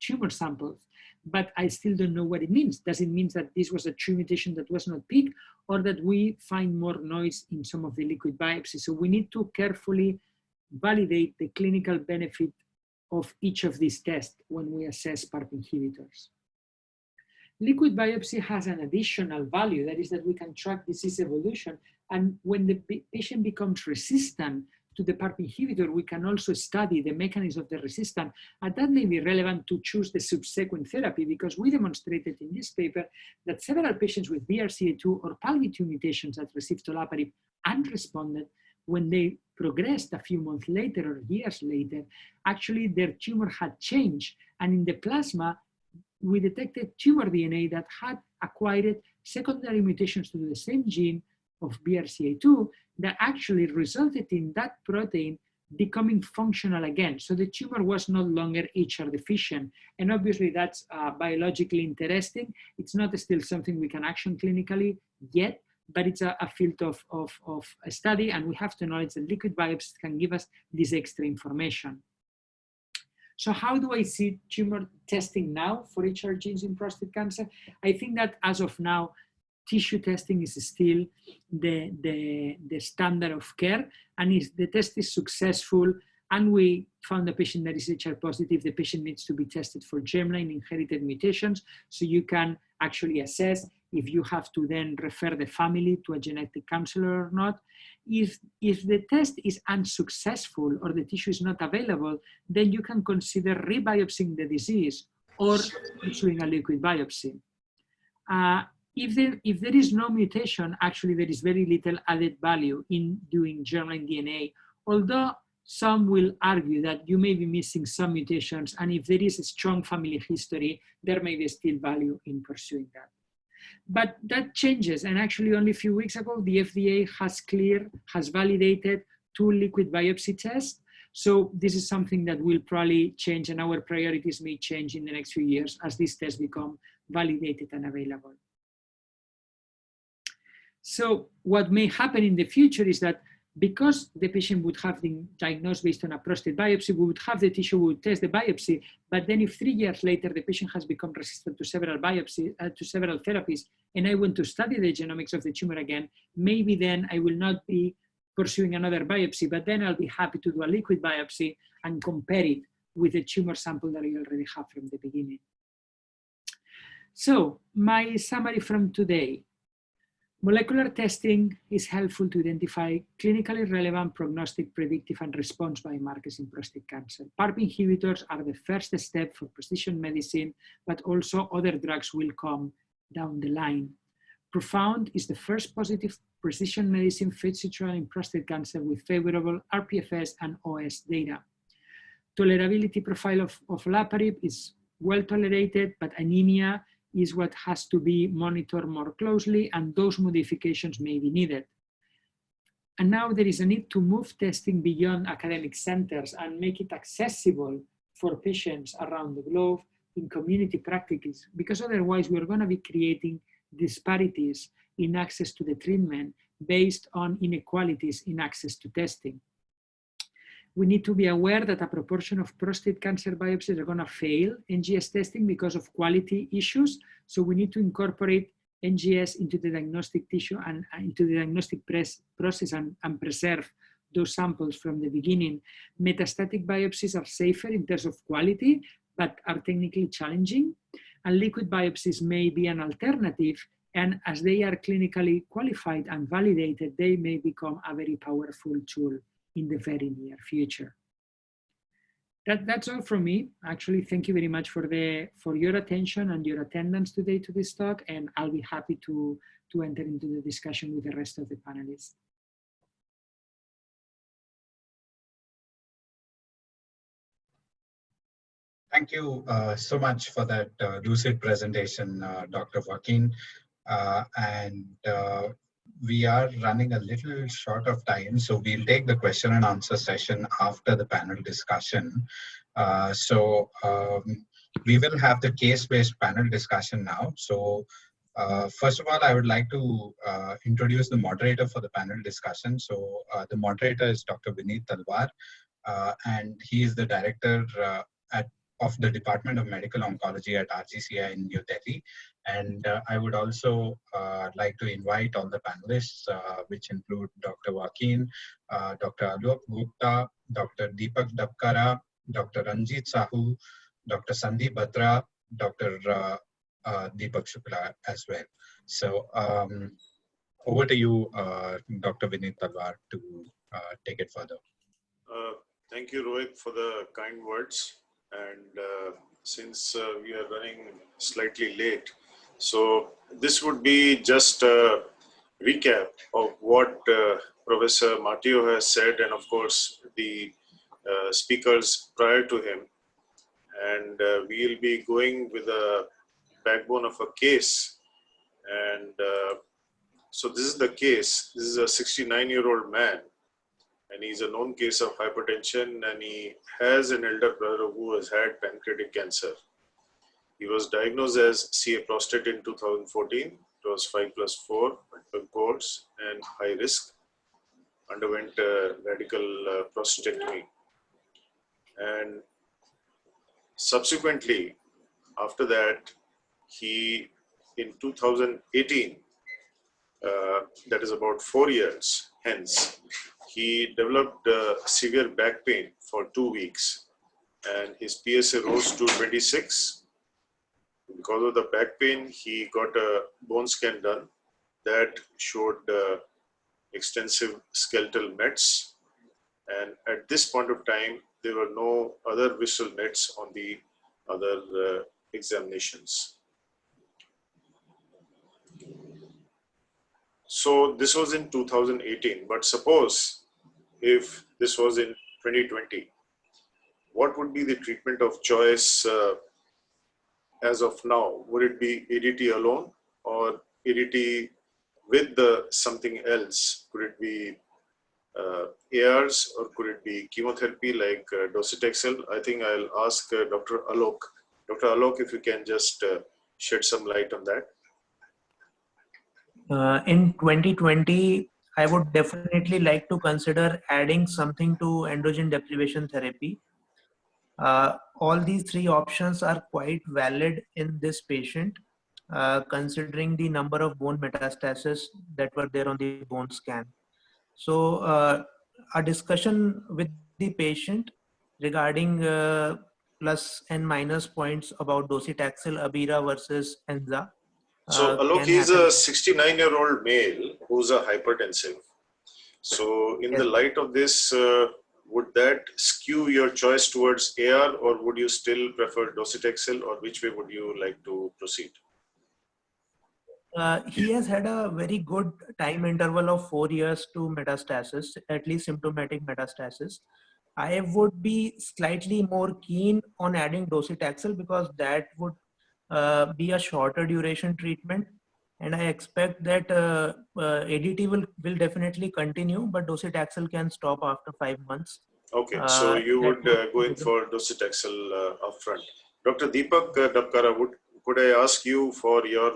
tumor samples. But I still don't know what it means. Does it mean that this was a true mutation that was not picked, or that we find more noise in some of the liquid biopsies? So we need to carefully validate the clinical benefit of each of these tests when we assess PARP inhibitors. Liquid biopsy has an additional value, that is that we can track disease evolution, and when the patient becomes resistant to the PARP inhibitor, we can also study the mechanism of the resistance, and that may be relevant to choose the subsequent therapy, because we demonstrated in this paper that several patients with BRCA2 or PALB2 mutations that received olaparib and responded, when they progressed a few months later or years later, actually their tumor had changed. And in the plasma, we detected tumor DNA that had acquired secondary mutations to the same gene of BRCA2 that actually resulted in that protein becoming functional again. So the tumor was no longer HR deficient. And obviously that's biologically interesting. It's not still something we can action clinically yet, but it's a field of a study, and we have to acknowledge that liquid biopsies can give us this extra information. So how do I see tumor testing now for HR genes in prostate cancer? I think that as of now, tissue testing is still the standard of care, and if the test is successful and we found a patient that is HR positive, the patient needs to be tested for germline inherited mutations, so you can actually assess if you have to then refer the family to a genetic counselor or not. If the test is unsuccessful or the tissue is not available, then you can consider rebiopsying the disease or doing a liquid biopsy. If there is no mutation, actually there is very little added value in doing germline DNA, although some will argue that you may be missing some mutations, and if there is a strong family history, there may be still value in pursuing that. But that changes, and actually only a few weeks ago, the FDA has validated 2 liquid biopsy tests. So this is something that will probably change, and our priorities may change in the next few years as these tests become validated and available. So what may happen in the future is that because the patient would have been diagnosed based on a prostate biopsy, we would have the tissue, we would test the biopsy, but then if 3 years later the patient has become resistant to several therapies, and I want to study the genomics of the tumor again, maybe then I will not be pursuing another biopsy, but then I'll be happy to do a liquid biopsy and compare it with the tumor sample that I already have from the beginning. So my summary from today. Molecular testing is helpful to identify clinically relevant prognostic, predictive, and response biomarkers in prostate cancer. PARP inhibitors are the first step for precision medicine, but also other drugs will come down the line. PROfound is the first positive precision medicine phase 3 trial in prostate cancer with favorable RPFS and OS data. Tolerability profile of olaparib is well tolerated, but anemia is what has to be monitored more closely, and those modifications may be needed. And now there is a need to move testing beyond academic centers and make it accessible for patients around the globe in community practices, because otherwise we're going to be creating disparities in access to the treatment based on inequalities in access to testing. We need to be aware that a proportion of prostate cancer biopsies are going to fail NGS testing because of quality issues. So we need to incorporate NGS into the diagnostic tissue and into the diagnostic process and preserve those samples from the beginning. Metastatic biopsies are safer in terms of quality, but are technically challenging. And liquid biopsies may be an alternative. And as they are clinically qualified and validated, they may become a very powerful tool in the very near future. That's all from me. Actually, thank you very much for your attention and your attendance today to this talk, and I'll be happy to enter into the discussion with the rest of the panelists. Thank you so much for that lucid presentation, Dr. Joaquin. We are running a little short of time, so we'll take the question and answer session after the panel discussion. We will have the case-based panel discussion now. So first of all, I would like to introduce the moderator for the panel discussion. So the moderator is Dr. Vineet Talwar, and he is the director of the Department of Medical Oncology at RGCI in New Delhi. And I would also like to invite all the panelists, which include Dr. Joaquin, Dr. Alok Gupta, Dr. Deepak Dabkara, Dr. Ranjit Sahu, Dr. Sandeep Batra, Dr. Deepak Shukla as well. So over to you, Dr. Vineet Talwar, to take it further. Thank you, Rohit, for the kind words. And since we are running slightly late, so this would be just a recap of what Professor Matteo has said, and of course the speakers prior to him. And we'll be going with a backbone of a case. And so this is the case. This is a 69-year-old man, and he's a known case of hypertension, and he has an elder brother who has had pancreatic cancer. He was diagnosed as CA prostate in 2014. It was 5+4 multiple course and high risk. Underwent radical prostatectomy. And subsequently, after that, he, in 2018, that is about 4 years hence, he developed severe back pain for 2 weeks, and his PSA rose to 26. Because of the back pain, he got a bone scan done that showed extensive skeletal mets, and at this point of time, there were no other visceral mets on the other examinations. So this was in 2018, but suppose if this was in 2020, what would be the treatment of choice as of now? Would it be ADT alone or ADT with something else? Could it be ARs, or could it be chemotherapy like docetaxel? I think I'll ask Dr. Alok. Dr. Alok, if you can just shed some light on that. In 2020, I would definitely like to consider adding something to androgen deprivation therapy. All these three options are quite valid in this patient, considering the number of bone metastases that were there on the bone scan. So a discussion with the patient regarding plus and minus points about docetaxel, abira versus enza. So Alok, he's a 69-year-old male who's a hypertensive. So in the light of this, would that skew your choice towards AR, or would you still prefer docetaxel, or which way would you like to proceed? He has had a very good time interval of 4 years to metastasis, at least symptomatic metastasis. I would be slightly more keen on adding docetaxel because that would be a shorter duration treatment, and I expect that ADT will definitely continue, but docetaxel can stop after 5 months. Okay, so you would go in for docetaxel upfront. Dr. Deepak Dapkara, could I ask you for your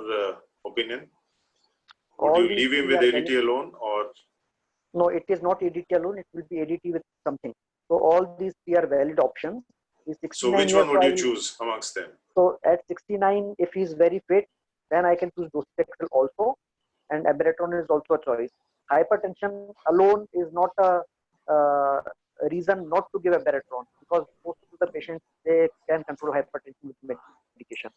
opinion? Would you leave him with ADT alone, or? No, it is not ADT alone. It will be ADT with something. So all these three are valid options. So which one would you choose amongst them? So at 69, if he's very fit, then I can choose docetaxel also, and abiraterone is also a choice. Hypertension alone is not a reason not to give abiraterone, because most of the patients, they can control hypertension with medication.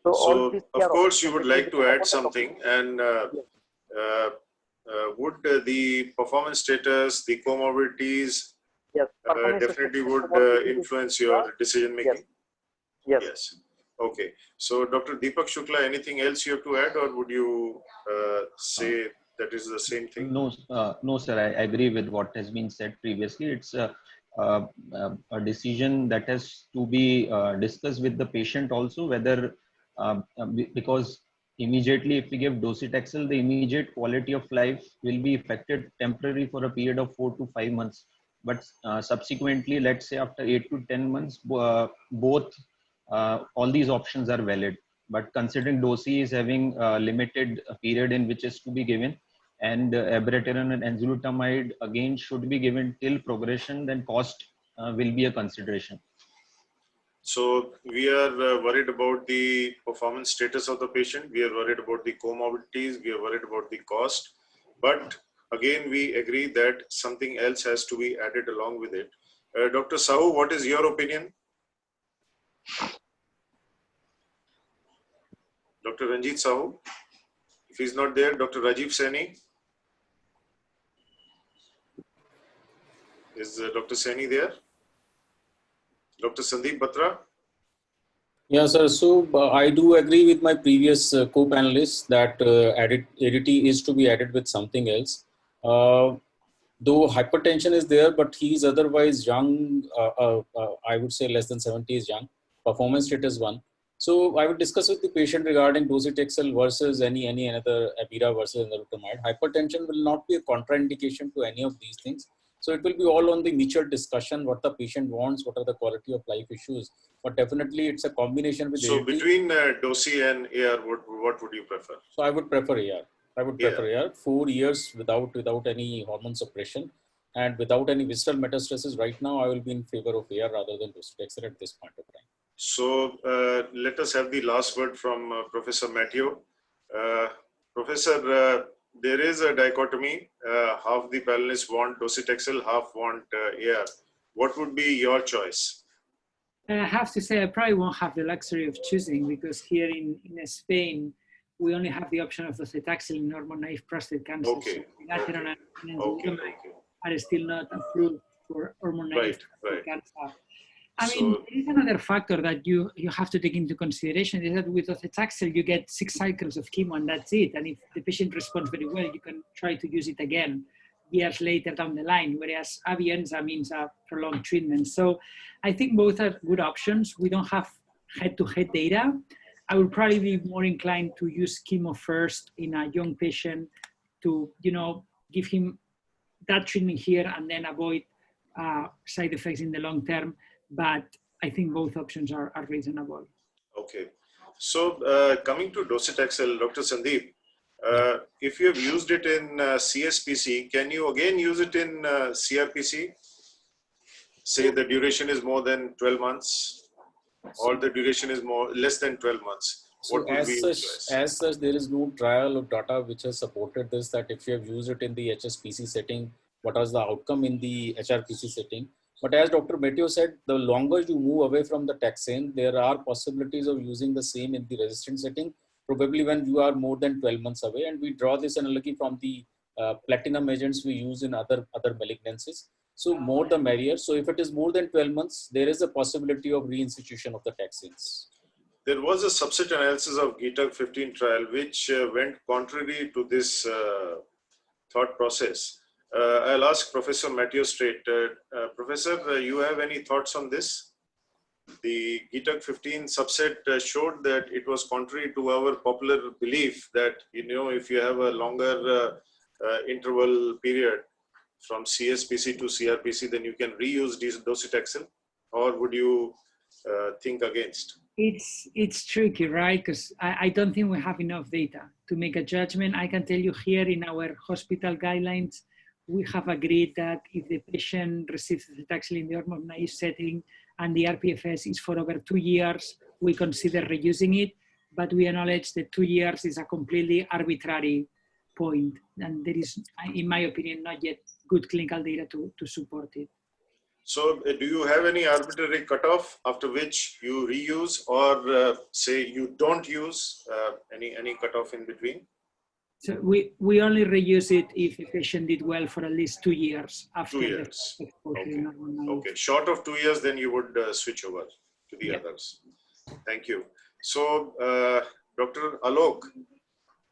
So all these of course you would like to add something, and would the performance status, the comorbidities, definitely would influence your decision making? Yes. Okay. So Dr. Deepak Shukla, anything else you have to add, or would you say that is the same thing? No, sir. I agree with what has been said previously. It's a decision that has to be discussed with the patient also, whether because immediately if we give docetaxel, the immediate quality of life will be affected temporarily for a period of 4 to 5 months. But subsequently, let's say after 8 to 10 months, both all these options are valid. But considering dosi is having a limited period in which is to be given, and abiraterone and enzalutamide again should be given till progression, then cost will be a consideration. So we are worried about the performance status of the patient. We are worried about the comorbidities. We are worried about the cost. But again, we agree that something else has to be added along with it. Dr. Sahu, what is your opinion? Dr. Ranjit Sahu? If he's not there, Dr. Rajiv Saini? Is Dr. Saini there? Dr. Sandeep Batra? Yeah, sir. So I do agree with my previous co-panelists that ADT is to be added with something else. Though hypertension is there, but he is otherwise young. I would say less than 70 is young. Performance status 1. So I would discuss with the patient regarding docetaxel versus any another Abira versus enzalutamide. Hypertension will not be a contraindication to any of these things. So it will be all on the mutual discussion, what the patient wants, what are the quality of life issues. But definitely it's a combination with So ADT. between DOSI and AR, what would you prefer? So I would prefer AR. I would prefer AR. 4 years without any hormone suppression and without any visceral metastasis. Right now, I will be in favor of AR rather than docetaxel at this point of time. So let us have the last word from Professor Matteo. Professor, there is a dichotomy. Half the panelists want docetaxel, half want AR. What would be your choice? I have to say, I probably won't have the luxury of choosing because here in Spain, we only have the option of docetaxel in hormone-naive prostate cancer. Okay. So Okay. are still not approved for hormone-naive prostate cancer. I mean, So, there is another factor that you have to take into consideration is that with docetaxel, you get 6 cycles of chemo and that's it. And if the patient responds very well, you can try to use it again years later down the line, whereas Avienza means a prolonged treatment. So I think both are good options. We don't have head-to-head data. I would probably be more inclined to use chemo first in a young patient to, give him that treatment here and then avoid side effects in the long term. But I think both options are reasonable. okay. So coming to docetaxel, Dr. Sandeep, if you have used it in CSPC, can you again use it in CRPC? Say the duration is more than 12 months or the duration is less than 12 months. So as such, there is no trial of data which has supported this, that if you have used it in the HSPC setting, what was the outcome in the HRPC setting. But as Dr. Matteo said, the longer you move away from the taxane, there are possibilities of using the same in the resistant setting, probably when you are more than 12 months away. And we draw this analogy from the platinum agents we use in other malignancies. So more the merrier. So if it is more than 12 months, there is a possibility of reinstitution of the taxanes. There was a subset analysis of GTAG 15 trial which went contrary to this thought process. I'll ask Professor Matteo straight. Professor, you have any thoughts on this? The GTAG 15 subset showed that it was contrary to our popular belief that, if you have a longer interval period from CSPC to CRPC, then you can reuse docetaxel, or would you think against? It's tricky, right? Because I don't think we have enough data to make a judgment. I can tell you here in our hospital guidelines, we have agreed that if the patient receives docetaxel in the hormone-naive setting and the RPFS is for over 2 years, we consider reusing it, but we acknowledge that 2 years is a completely arbitrary point, and there is, in my opinion, not yet good clinical data to support it. So do you have any arbitrary cutoff after which you reuse, or say you don't use any cutoff in between? So we only reuse it if the patient did well for at least 2 years after 2 years. the exposure. Okay. Short of 2 years, then you would switch over to the others. Thank you. So, Dr. Alok,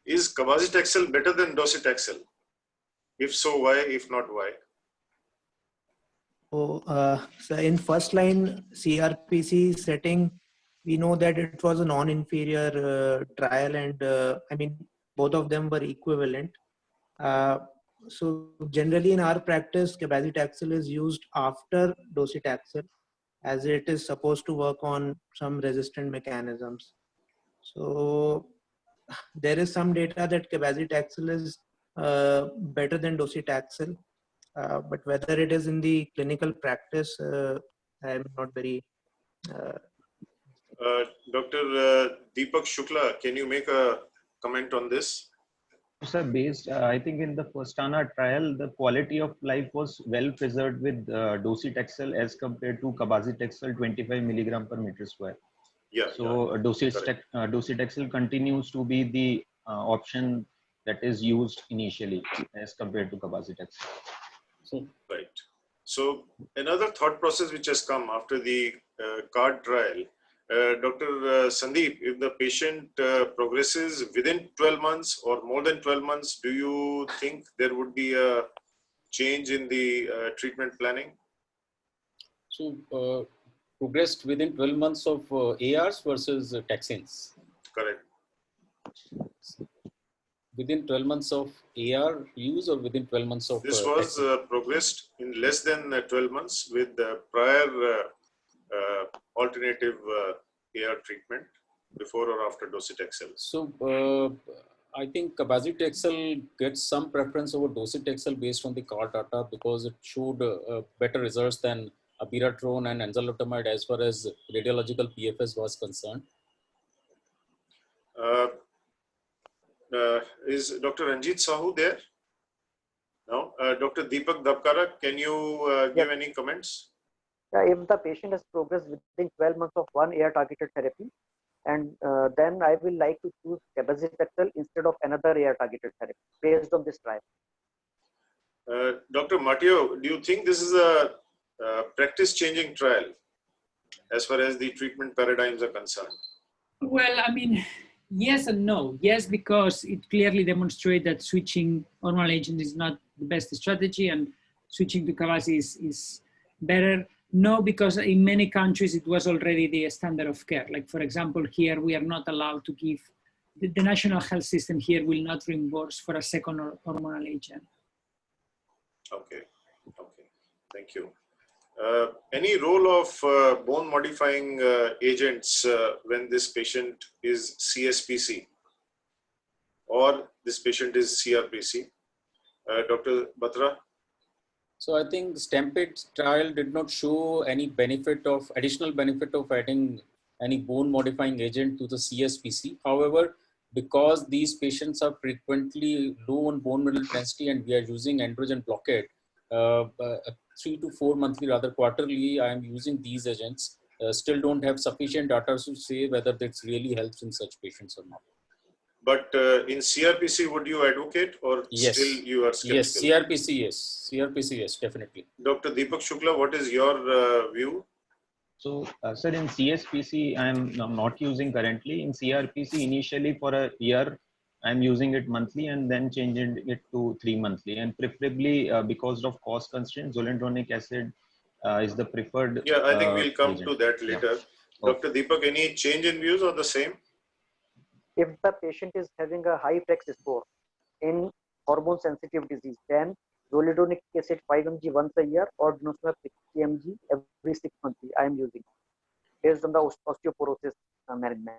is cabazitaxel better than docetaxel? If so, why? If not, why? So in first line CRPC setting, we know that it was a non-inferior trial, and I mean, both of them were equivalent. So generally in our practice, cabazitaxel is used after docetaxel, as it is supposed to work on some resistant mechanisms. So there is some data that cabazitaxel is better than docetaxel, but whether it is in the clinical practice, I'm not very. Dr. Deepak Shukla, can you make a comment on this? So based, I think in the Firstana trial, the quality of life was well preserved with docetaxel as compared to cabazitaxel 25 milligram per meter square. Yeah. So docetaxel continues to be the option that is used initially as compared to cabazitaxel. Right. So another thought process which has come after the card trial, Dr. Sandeep, if the patient progresses within 12 months or more than 12 months, do you think there would be a change in the treatment planning? So progressed within 12 months of ARs versus taxanes. Correct. Within 12 months of AR use or within 12 months of This was progressed in less than 12 months with prior alternative AR treatment before or after docetaxel. So I think cabazitaxel gets some preference over docetaxel based on the CAR data because it showed better results than abiraterone and enzalutamide as far as radiological PFS was concerned. Is Dr. Ranjit Sahu there? No. Dr. Deepak Dabkara, can you give any comments? If the patient has progressed within 12 months of one AR targeted therapy, and then I will like to choose cabazitaxel instead of another AR targeted therapy based on this trial. Dr. Matteo, do you think this is a practice changing trial as far as the treatment paradigms are concerned? Well, I mean, yes and no. Yes, because it clearly demonstrates that switching hormonal agent is not the best strategy and switching to Kavasi is better. No, because in many countries it was already the standard of care. Like, for example, here we are not allowed to give, the national health system here will not reimburse for a second hormonal agent. Okay, okay, thank you. Any role of bone modifying agents when this patient is CSPC or this patient is CRPC? Dr. Batra? So I think Stampede trial did not show any additional benefit of adding any bone modifying agent to the CSPC. However, because these patients are frequently low on bone mineral density and we are using androgen blockade, 3 to 4 monthly, rather quarterly, I am using these agents. Still don't have sufficient data to say whether that really helps in such patients or not. But in CRPC, would you advocate or yes. Still you are skeptical? Yes, CRPC, yes. CRPC, yes, definitely. Dr. Deepak Shukla, what is your view? So, sir, in CSPC, I'm not using currently. In CRPC, initially for a year, I'm using it monthly and then changing it to 3 monthly. And preferably, because of cost constraints, zoledronic acid is the preferred. Yeah, I think we'll come agent. to that later. Yeah. Dr. Deepak, any change in views or the same? If the patient is having a high PREX score in hormone sensitive disease, then zoledronic acid 5 mg once a year or denosumab 60 mg every 6 months I am using based on the osteoporosis management.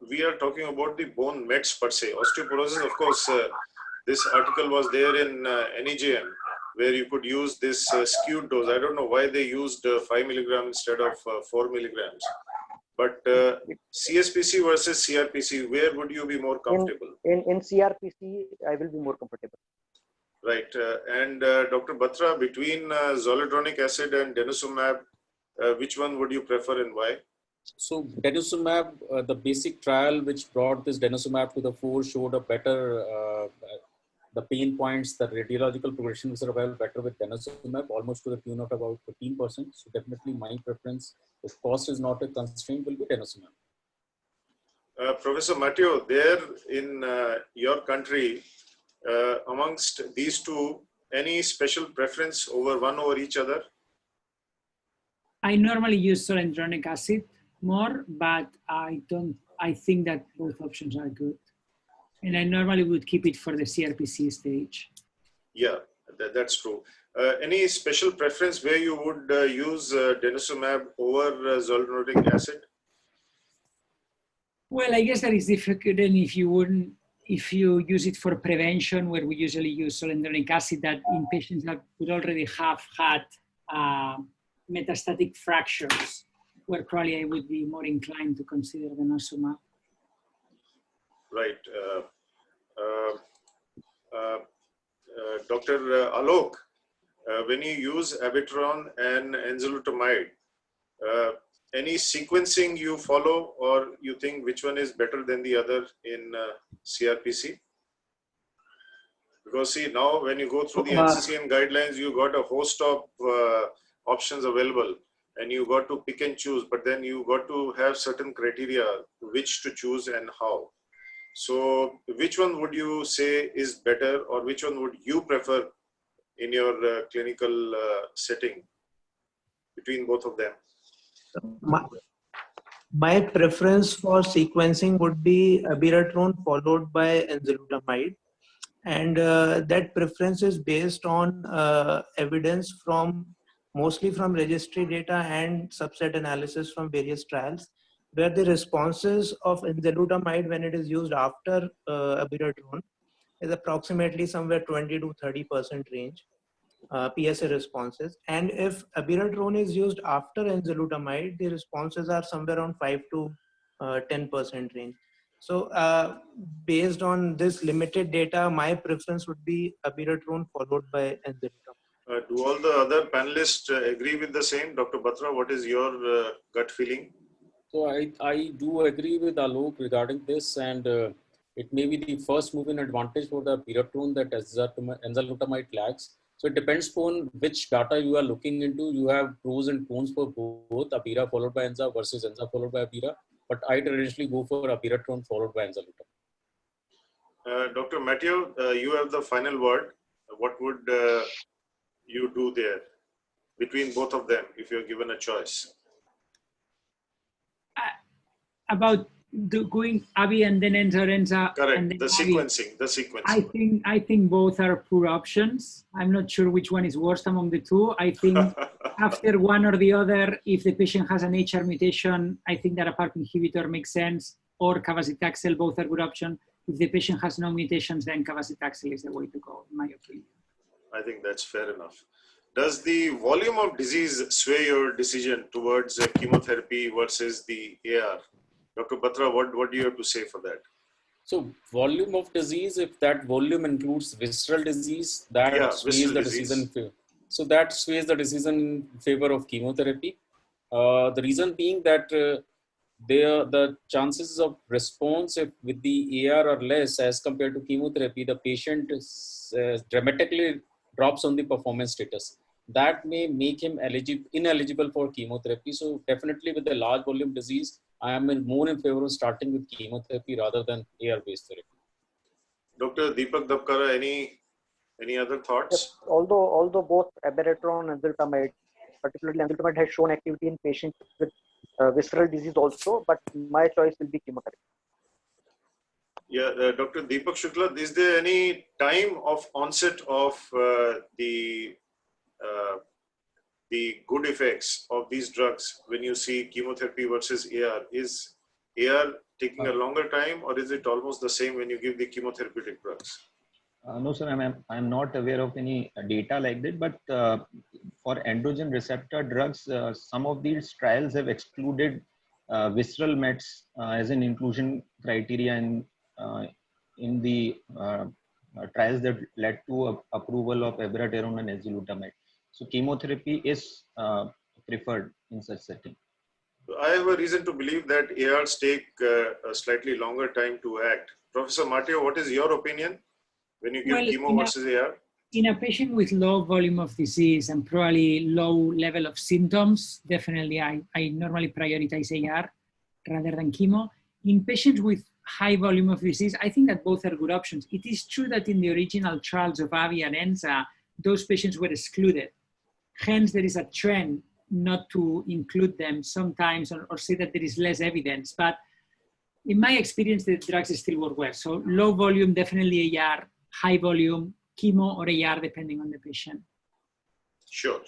We are talking about the bone mets per se. Osteoporosis, of course, this article was there in NEJM where you could use this skewed dose. I don't know why they used 5 milligram instead of 4 milligrams. But CSPC versus CRPC, where would you be more comfortable? In CRPC, I will be more comfortable. Right. And Dr. Batra, between zoledronic acid and denosumab, which one would you prefer and why? So denosumab, the basic trial which brought this denosumab to the fore showed a better, the pain points, the radiological progression was survival better with denosumab, almost to the tune of about 15%. So definitely my preference, if cost is not a constraint, will be denosumab. Professor Matteo, there in your country, amongst these two, any special preference over one over each other? I normally use zoledronic acid more, but I think that both options are good. And I normally would keep it for the CRPC stage. Yeah, that's true. Any special preference where you would use denosumab over zoledronic acid? Well, I guess that is difficult if you use it for prevention, where we usually use zoledronic acid, that in patients that would already have had metastatic fractures, where probably I would be more inclined to consider denosumab. Right. Dr. Alok, when you use abiraterone and enzalutamide, any sequencing you follow or you think which one is better than the other in CRPC? Because see, now when you go through the Uh, NCCN guidelines, you got a host of options available and you got to pick and choose, but then you got to have certain criteria which to choose and how. So which one would you say is better, or which one would you prefer in your clinical setting between both of them? My preference for sequencing would be abiraterone followed by enzalutamide. And that preference is based on evidence from mostly from registry data and subset analysis from various trials, where the responses of enzalutamide when it is used after abiraterone is approximately somewhere 20 to 30% range. PSA responses, and if abiraterone is used after enzalutamide, the responses are somewhere around 5 to 10% range. So based on this limited data, my preference would be abiraterone followed by enzalutamide. Do all the other panelists agree with the same? Dr. Batra, what is your gut feeling? So I do agree with Alok regarding this, and it may be the first moving advantage for the abiraterone that enzalutamide lacks. So it depends upon which data you are looking into. You have pros and cons for both abira followed by enza versus enza followed by abira. But I traditionally go for abiraterone followed by enzalutamide. Dr. Matteo, you have the final word. What would you do there between both of them if you're given a choice? About going Abi and then Enza. Correct. And then The sequencing. The sequencing. I think both are poor options. I'm not sure which one is worst among the two. I think after one or the other, if the patient has an HR mutation, I think that a PARP inhibitor makes sense, or cabazitaxel, both are good options. If the patient has no mutations, then cabazitaxel is the way to go, in my opinion. I think that's fair enough. Does the volume of disease sway your decision towards chemotherapy versus the AR? Dr. Batra, what do you have to say for that? So volume of disease, if that volume includes visceral disease, that sways the decision. So that sways the decision in favor of chemotherapy. The reason being that the chances of response with the AR are less as compared to chemotherapy. The patient dramatically drops on the performance status. That may make him ineligible for chemotherapy. So definitely with the large volume disease, I am more in favor of starting with chemotherapy rather than AR-based therapy. Dr. Deepak Dapkara, any other thoughts? Yes, although both abiraterone and enzalutamide, particularly enzalutamide, has shown activity in patients with visceral disease also, but my choice will be chemotherapy. Yeah, Dr. Deepak Shukla, is there any time of onset of the good effects of these drugs when you see chemotherapy versus AR? Is AR taking a longer time, or is it almost the same when you give the chemotherapeutic drugs? No, sir, I'm not aware of any data like that, but for androgen receptor drugs, some of these trials have excluded visceral mets as an inclusion criteria in the trials that led to approval of abiraterone and enzalutamide. So chemotherapy is preferred in such setting. I have a reason to believe that ARs take a slightly longer time to act. Professor Matteo, what is your opinion when you give chemo versus AR? In a patient with low volume of disease and probably low level of symptoms, definitely I normally prioritize AR rather than chemo. In patients with high volume of disease, I think that both are good options. It is true that in the original trials of AVI and ENZA, those patients were excluded. Hence, there is a trend not to include them sometimes or say that there is less evidence. But in my experience, the drugs still work well. So low volume, definitely AR, high volume, chemo or AR, depending on the patient. Sure.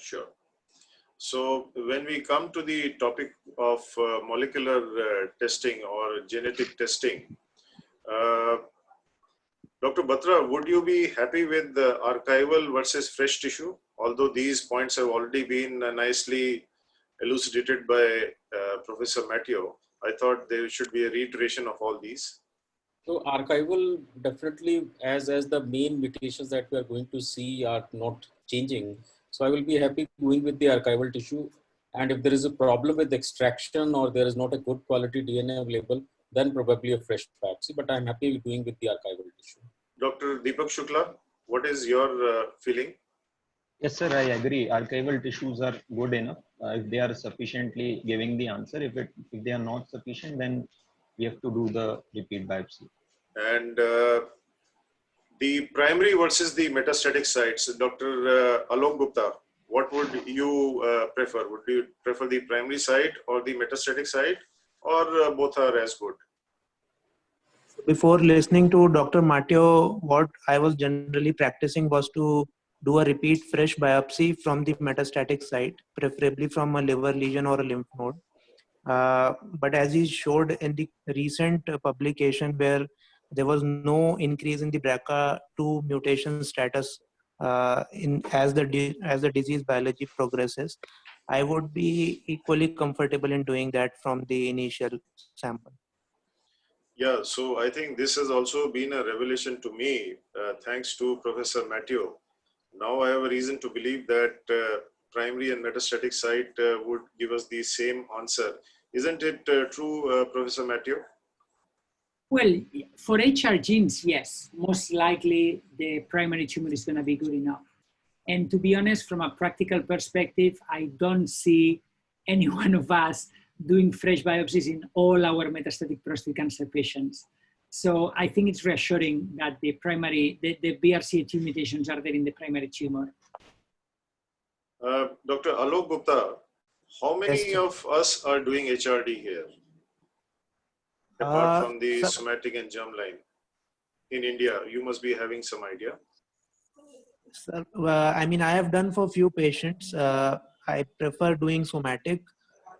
So when we come to the topic of molecular testing or genetic testing, Dr. Batra, would you be happy with the archival versus fresh tissue? Although these points have already been nicely elucidated by Professor Matteo, I thought there should be a reiteration of all these. So archival definitely, as the main mutations that we are going to see are not changing. So I will be happy going with the archival tissue. And if there is a problem with extraction or there is not a good quality DNA available, then probably a fresh biopsy. But I'm happy doing with the archival tissue. Dr. Deepak Shukla? What is your feeling? Yes, sir, I agree. Archival tissues are good enough if they are sufficiently giving the answer. If they are not sufficient, then we have to do the repeat biopsy. And the primary versus the metastatic sites, Dr. Alok Gupta, what would you prefer? Would you prefer the primary site or the metastatic site, or both are as good? Before listening to Dr. Matteo, what I was generally practicing was to do a repeat fresh biopsy from the metastatic site, preferably from a liver lesion or a lymph node. But as he showed in the recent publication where there was no increase in the BRCA2 mutation status as the disease biology progresses, I would be equally comfortable in doing that from the initial sample. Yeah, so I think this has also been a revelation to me, thanks to Professor Matteo. Now I have a reason to believe that primary and metastatic site would give us the same answer. Isn't it true, Professor Matteo? Well, for HR genes, yes, most likely the primary tumor is going to be good enough. And to be honest, from a practical perspective, I don't see any one of us doing fresh biopsies in all our metastatic prostate cancer patients. So I think it's reassuring that the BRCA2 mutations are there in the primary tumor. Dr. Alok Gupta, how many Yes, of us are doing HRD here, apart from the sir. somatic and germline? In India, you must be having some idea. Sir, I mean, I have done for few patients. I prefer doing somatic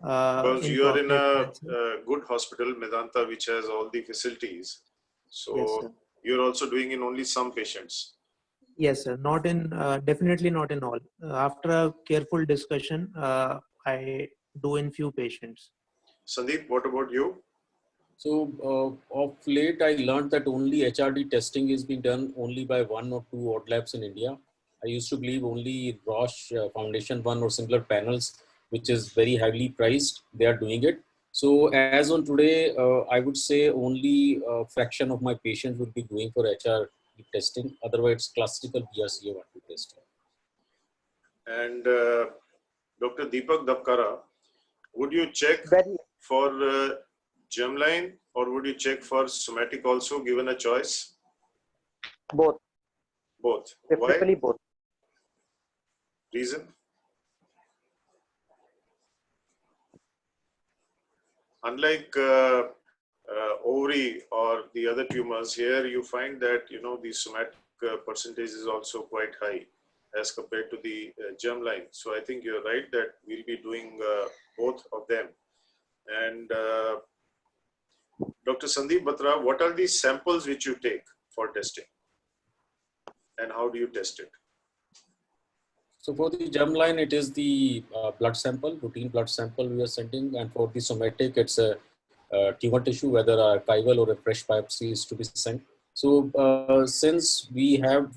Because in you are in prostate a, cancer. good hospital, Medanta, which has all the facilities. Yes, sir. So you're also doing in only some patients. Yes, sir. Not in, definitely not in all. After a careful discussion, I do in few patients. Sandeep, what about you? So of late, I learned that only HRD testing is being done only by 1 or 2 odd labs in India. I used to believe only Roche, Foundation One or similar panels, which is very highly priced, they are doing it. So as on today, I would say only a fraction of my patients would be going for HRD testing. Otherwise, classical BRCA1 testing. And Dr. Deepak Dapkara, would you check Very for germline or would you check for somatic also, given a choice? both, Both. Why? typically both. Reason? Unlike ovary or the other tumors, here you find that, you know, the somatic percentage is also quite high as compared to the germline. So I think you're right that we'll be doing both of them. And Dr. Sandeep Batra, what are the samples which you take for testing? And how do you test it? So for the germline, it is the blood sample, routine blood sample we are sending. And for the somatic, it's a tumor tissue, whether archival or a fresh biopsy is to be sent. So since we are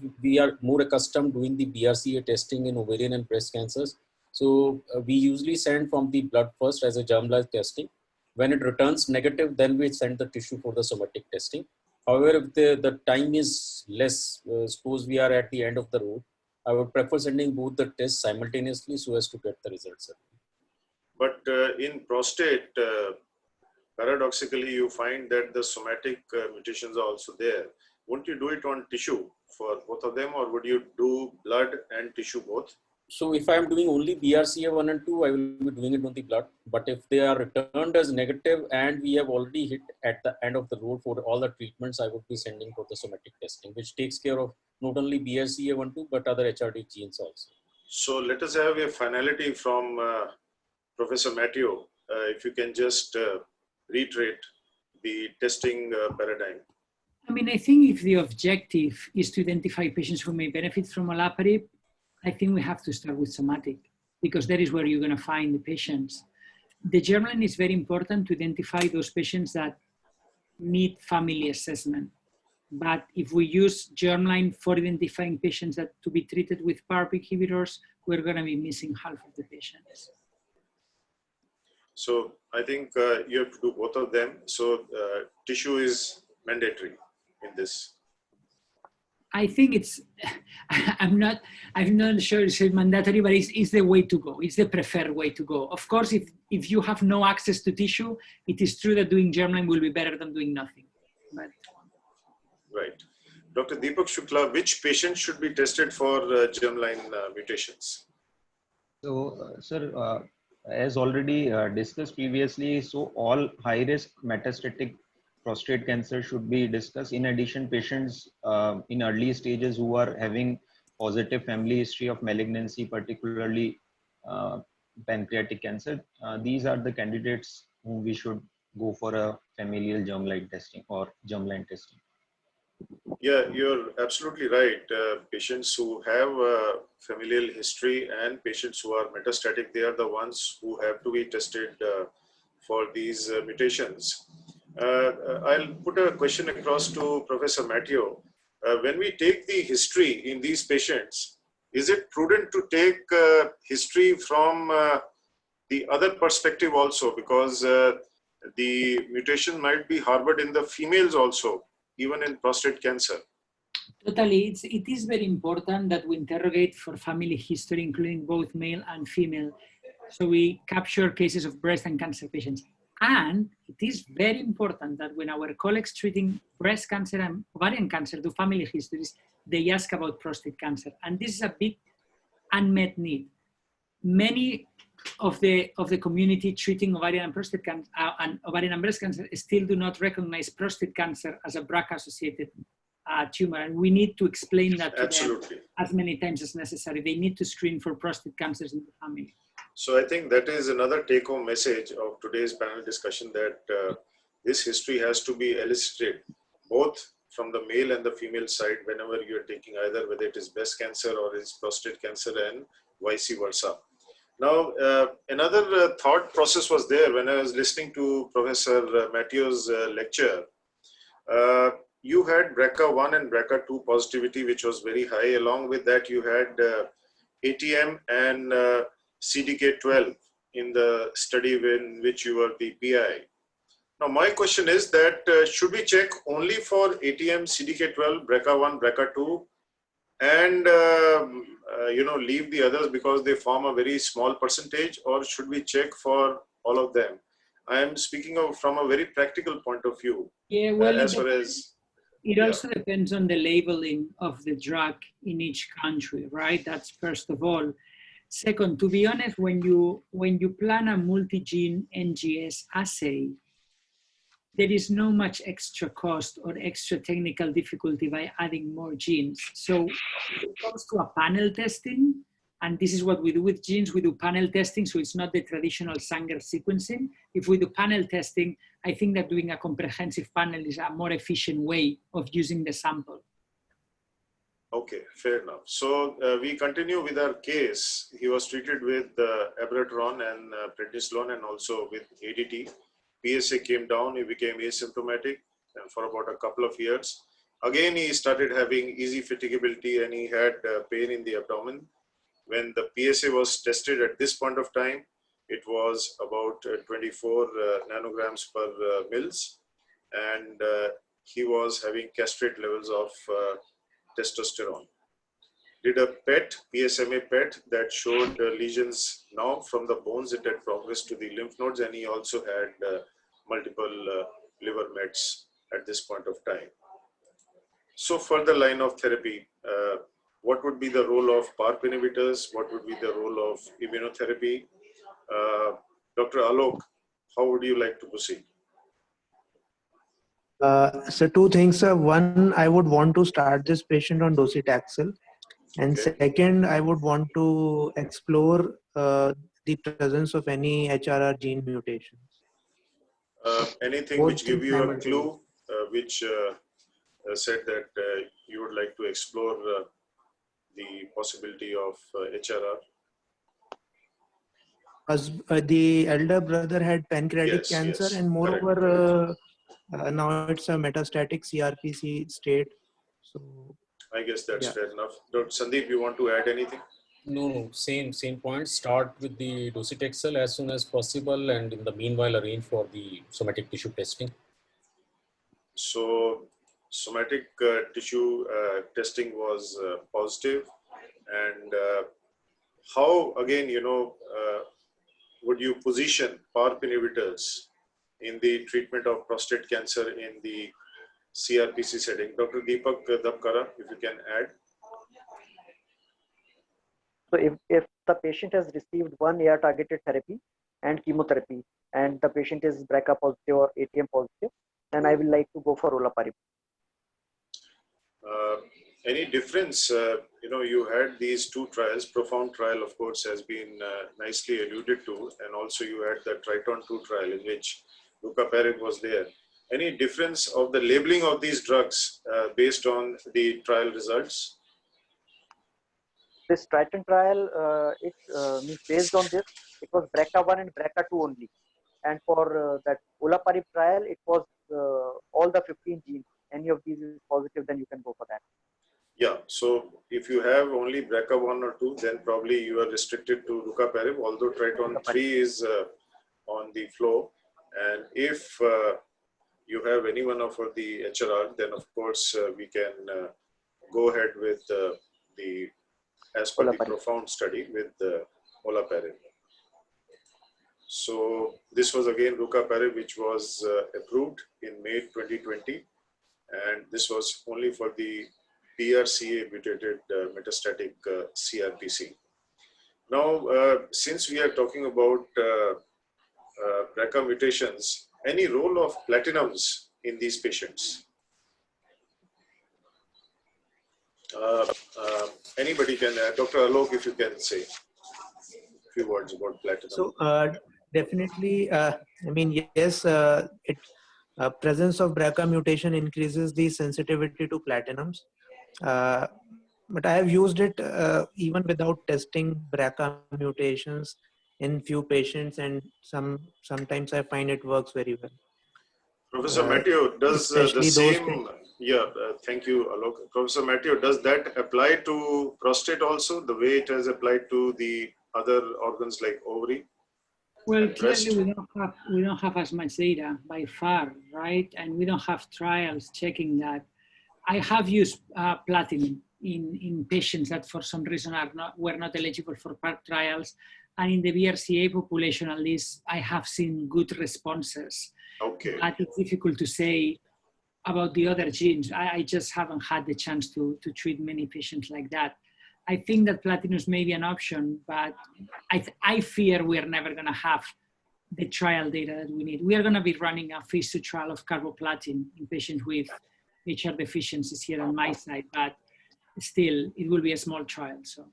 more accustomed doing the BRCA testing in ovarian and breast cancers, so we usually send from the blood first as a germline testing. When it returns negative, then we send the tissue for the somatic testing. However, if the time is less, suppose we are at the end of the road, I would prefer sending both the tests simultaneously so as to get the results. But in prostate, paradoxically, you find that the somatic mutations are also there. Won't you do it on tissue for both of them, or would you do blood and tissue both? So if I'm doing only BRCA1 and 2, I will be doing it on the blood. But if they are returned as negative and we have already hit at the end of the road for all the treatments, I would be sending for the somatic testing, which takes care of not only BRCA1, 2, but other HRD genes also. So let us have a finality from Professor Matteo. If you can just reiterate the testing paradigm. I mean, I think if the objective is to identify patients who may benefit from olaparib, I think we have to start with somatic because that is where you're going to find the patients. The germline is very important to identify those patients that need family assessment. But if we use germline for identifying patients that to be treated with PARP inhibitors, we're going to be missing half of the patients. So I think you have to do both of them. So tissue is mandatory in this. I think it's, I'm not sure it's mandatory, but it's the way to go. It's the preferred way to go. Of course, if you have no access to tissue, it is true that doing germline will be better than doing nothing. But, right. Dr. Deepak Shukla, which patient should be tested for germline mutations? So, sir, as already discussed previously, so all high-risk metastatic prostate cancer should be discussed. In addition, patients in early stages who are having positive family history of malignancy, particularly pancreatic cancer, these are the candidates whom we should go for a familial germline testing or germline testing. Yeah, you're absolutely right. Patients who have familial history and patients who are metastatic, they are the ones who have to be tested for these mutations. I'll put a question across to Professor Matteo. When we take the history in these patients, is it prudent to take history from the other perspective also? Because the mutation might be harbored in the females also, even in prostate cancer. totally, it is very important that we interrogate for family history, including both male and female, so we capture cases of breast and cancer patients. And it is very important that when our colleagues treating breast cancer and ovarian cancer do family histories, they ask about prostate cancer. And this is a big unmet need. Many of the community treating ovarian and prostate cancer and ovarian and breast cancer still do not recognize prostate cancer as a BRCA-associated tumor, and we need to explain that to them as many times as necessary. They need to screen for prostate cancers in the family. So I think that is another take-home message of today's panel discussion, that this history has to be elicited both from the male and the female side whenever you're taking either, whether it is breast cancer or it's prostate cancer, and vice versa. Now, another thought process was there when I was listening to Professor Matteo's lecture. You had BRCA1 and BRCA2 positivity, which was very high. Along with that, you had ATM and CDK12 in the study in which you were the PI. Now, my question is that should we check only for ATM, CDK12, BRCA1, BRCA2, and leave the others because they form a very small percentage, or should we check for all of them? I am speaking of from a very practical point of view. Yeah, well, as far as it also depends on the labeling of the drug in each country, right? That's first of all. Second, to be honest, when you plan a multi-gene NGS assay, there is no much extra cost or extra technical difficulty by adding more genes. So when it comes to a panel testing, and this is what we do with genes, we do panel testing, so it's not the traditional Sanger sequencing. If we do panel testing, I think that doing a comprehensive panel is a more efficient way of using the sample. Okay, fair enough. So we continue with our case. He was treated with abiraterone and prednisolone and also with ADT. PSA came down, he became asymptomatic, and for about a couple of years. Again, he started having easy fatigability and he had pain in the abdomen. When the PSA was tested at this point of time, it was about 24 nanograms per mils, and he was having castrate levels of testosterone. Did a PET, PSMA PET, that showed lesions now from the bones. It had progressed to the lymph nodes, and he also had multiple liver mets at this point of time. So further line of therapy, what would be the role of PARP inhibitors? What would be the role of immunotherapy? Dr. Alok, how would you like to proceed? So two things. One, I would want to start this patient on docetaxel. And second, I would want to explore the presence of any HRR gene mutations. Anything which give you a clue, which said that you would like to explore the possibility of HRR? Because the elder brother had pancreatic cancer, and moreover, now it's a metastatic CRPC state. So I guess that's fair enough. Dr. Sandeep, you want to add anything? No, same point. Start with the docetaxel as soon as possible, and in the meanwhile arrange for the somatic tissue testing. So somatic tissue testing was positive, and how again, would you position PARP inhibitors in the treatment of prostate cancer in the CRPC setting? Dr. Deepak Dabkara, if you can add. So if the patient has received 1 year targeted therapy and chemotherapy, and the patient is BRCA positive or ATM positive, then I will like to go for olaparib. Any difference? You had these two trials. Profound trial, of course, has been nicely alluded to, and also you had the Triton-2 trial in which rucaparib was there. Any difference of the labeling of these drugs based on the trial results? This Triton trial, it means based on this, it was BRCA1 and BRCA2 only. And for that olaparib trial, it was all the 15 genes. Any of these is positive, then you can go for that. Yeah, so if you have only BRCA1 or 2, then probably you are restricted to rucaparib, although Triton-3 is on the flow. And if you have any one of the HRR, then of course we can go ahead with as per the profound study with olaparib. So this was again rucaparib, which was approved in May 2020, and this was only for the BRCA mutated metastatic CRPC. Now, since we are talking about BRCA mutations, any role of platinums in these patients? Anybody can, Dr. Alok, if you can say a few words about platinum. So definitely, I mean, yes, presence of BRCA mutation increases the sensitivity to platinums. But I have used it even without testing BRCA mutations in few patients, and sometimes I find it works very well. Professor Matteo, does the same, thank you, Alok. Professor Matteo, does that apply to prostate also, the way it has applied to the other organs like ovary? Well, clearly we don't have as much data by far, right? And we don't have trials checking that. I have used platinum in patients that for some reason were not eligible for PARP trials. And in the BRCA population, at least, I have seen good responses. Okay. But it's difficult to say about the other genes. I just haven't had the chance to treat many patients like that. I think that platinum may be an option, but I fear we are never going to have the trial data that we need. We are going to be running a phase 2 trial of carboplatin in patients with HR deficiencies here on my side, but still, it will be a small trial. So.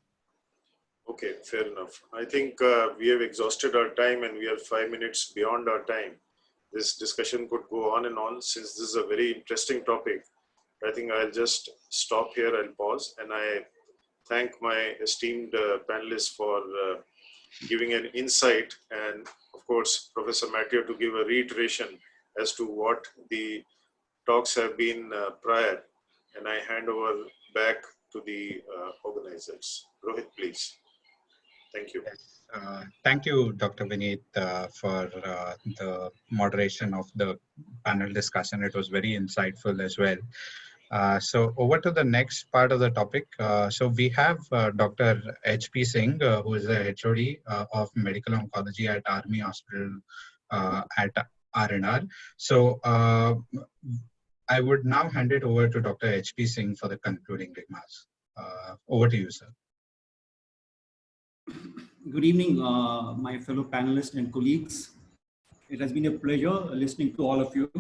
Okay, fair enough. I think we have exhausted our time and we are 5 minutes beyond our time. This discussion could go on and on since this is a very interesting topic. I think I'll just stop here and pause, and I thank my esteemed panelists for giving an insight, and of course, Professor Matteo to give a reiteration as to what the talks have been prior, and I hand over back to the organizers. Rohit, please. Thank you. Yes. Thank you, Dr. Vineet, for the moderation of the panel discussion. It was very insightful as well. So over to the next part of the topic. So we have Dr. H.P. Singh, who is the HOD of Medical Oncology at Army Hospital at RNR. So I would now hand it over to Dr. H.P. Singh for the concluding remarks. Over to you, sir. Good evening, my fellow panelists and colleagues. It has been a pleasure listening to all of you.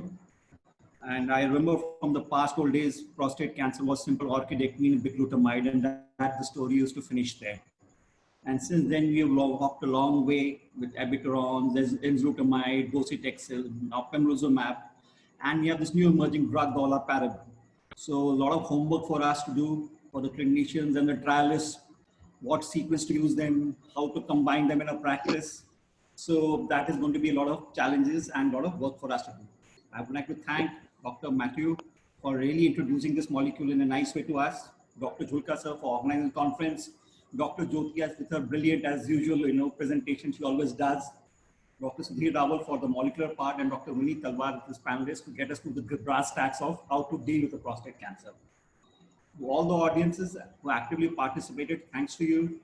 And I remember from the past old days, prostate cancer was simple orchidectomy and bicalutamide, and that the story used to finish there. And since then, we have walked a long way with abiraterone, enzalutamide, docetaxel, now pembrolizumab, and we have this new emerging drug, olaparib. So a lot of homework for us to do for the clinicians and the trialists, what sequence to use them, how to combine them in a practice. So that is going to be a lot of challenges and a lot of work for us to do. I would like to thank Dr. Matthew for really introducing this molecule in a nice way to us, Dr. Julka sir for organizing the conference, Dr. Jyoti with her brilliant as usual presentation she always does, Dr. Sudhir Rawal for the molecular part, and Dr. Vineet Talwar, this panelist, to get us to the brass tacks of how to deal with the prostate cancer. To all the audiences who actively participated, thanks to you.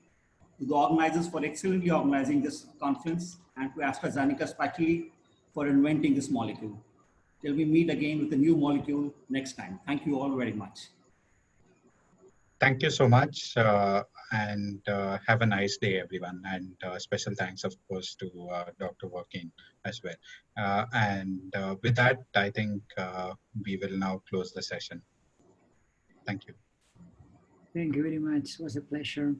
To the organizers for excellently organizing this conference, and to AstraZeneca especially for inventing this molecule. Till we meet again with a new molecule next time. Thank you all very much. Thank you so much, and have a nice day, everyone. And special thanks, of course, to Dr. Joaquin as well. And with that, I think we will now close the session. Thank you. Thank you very much. It was a pleasure.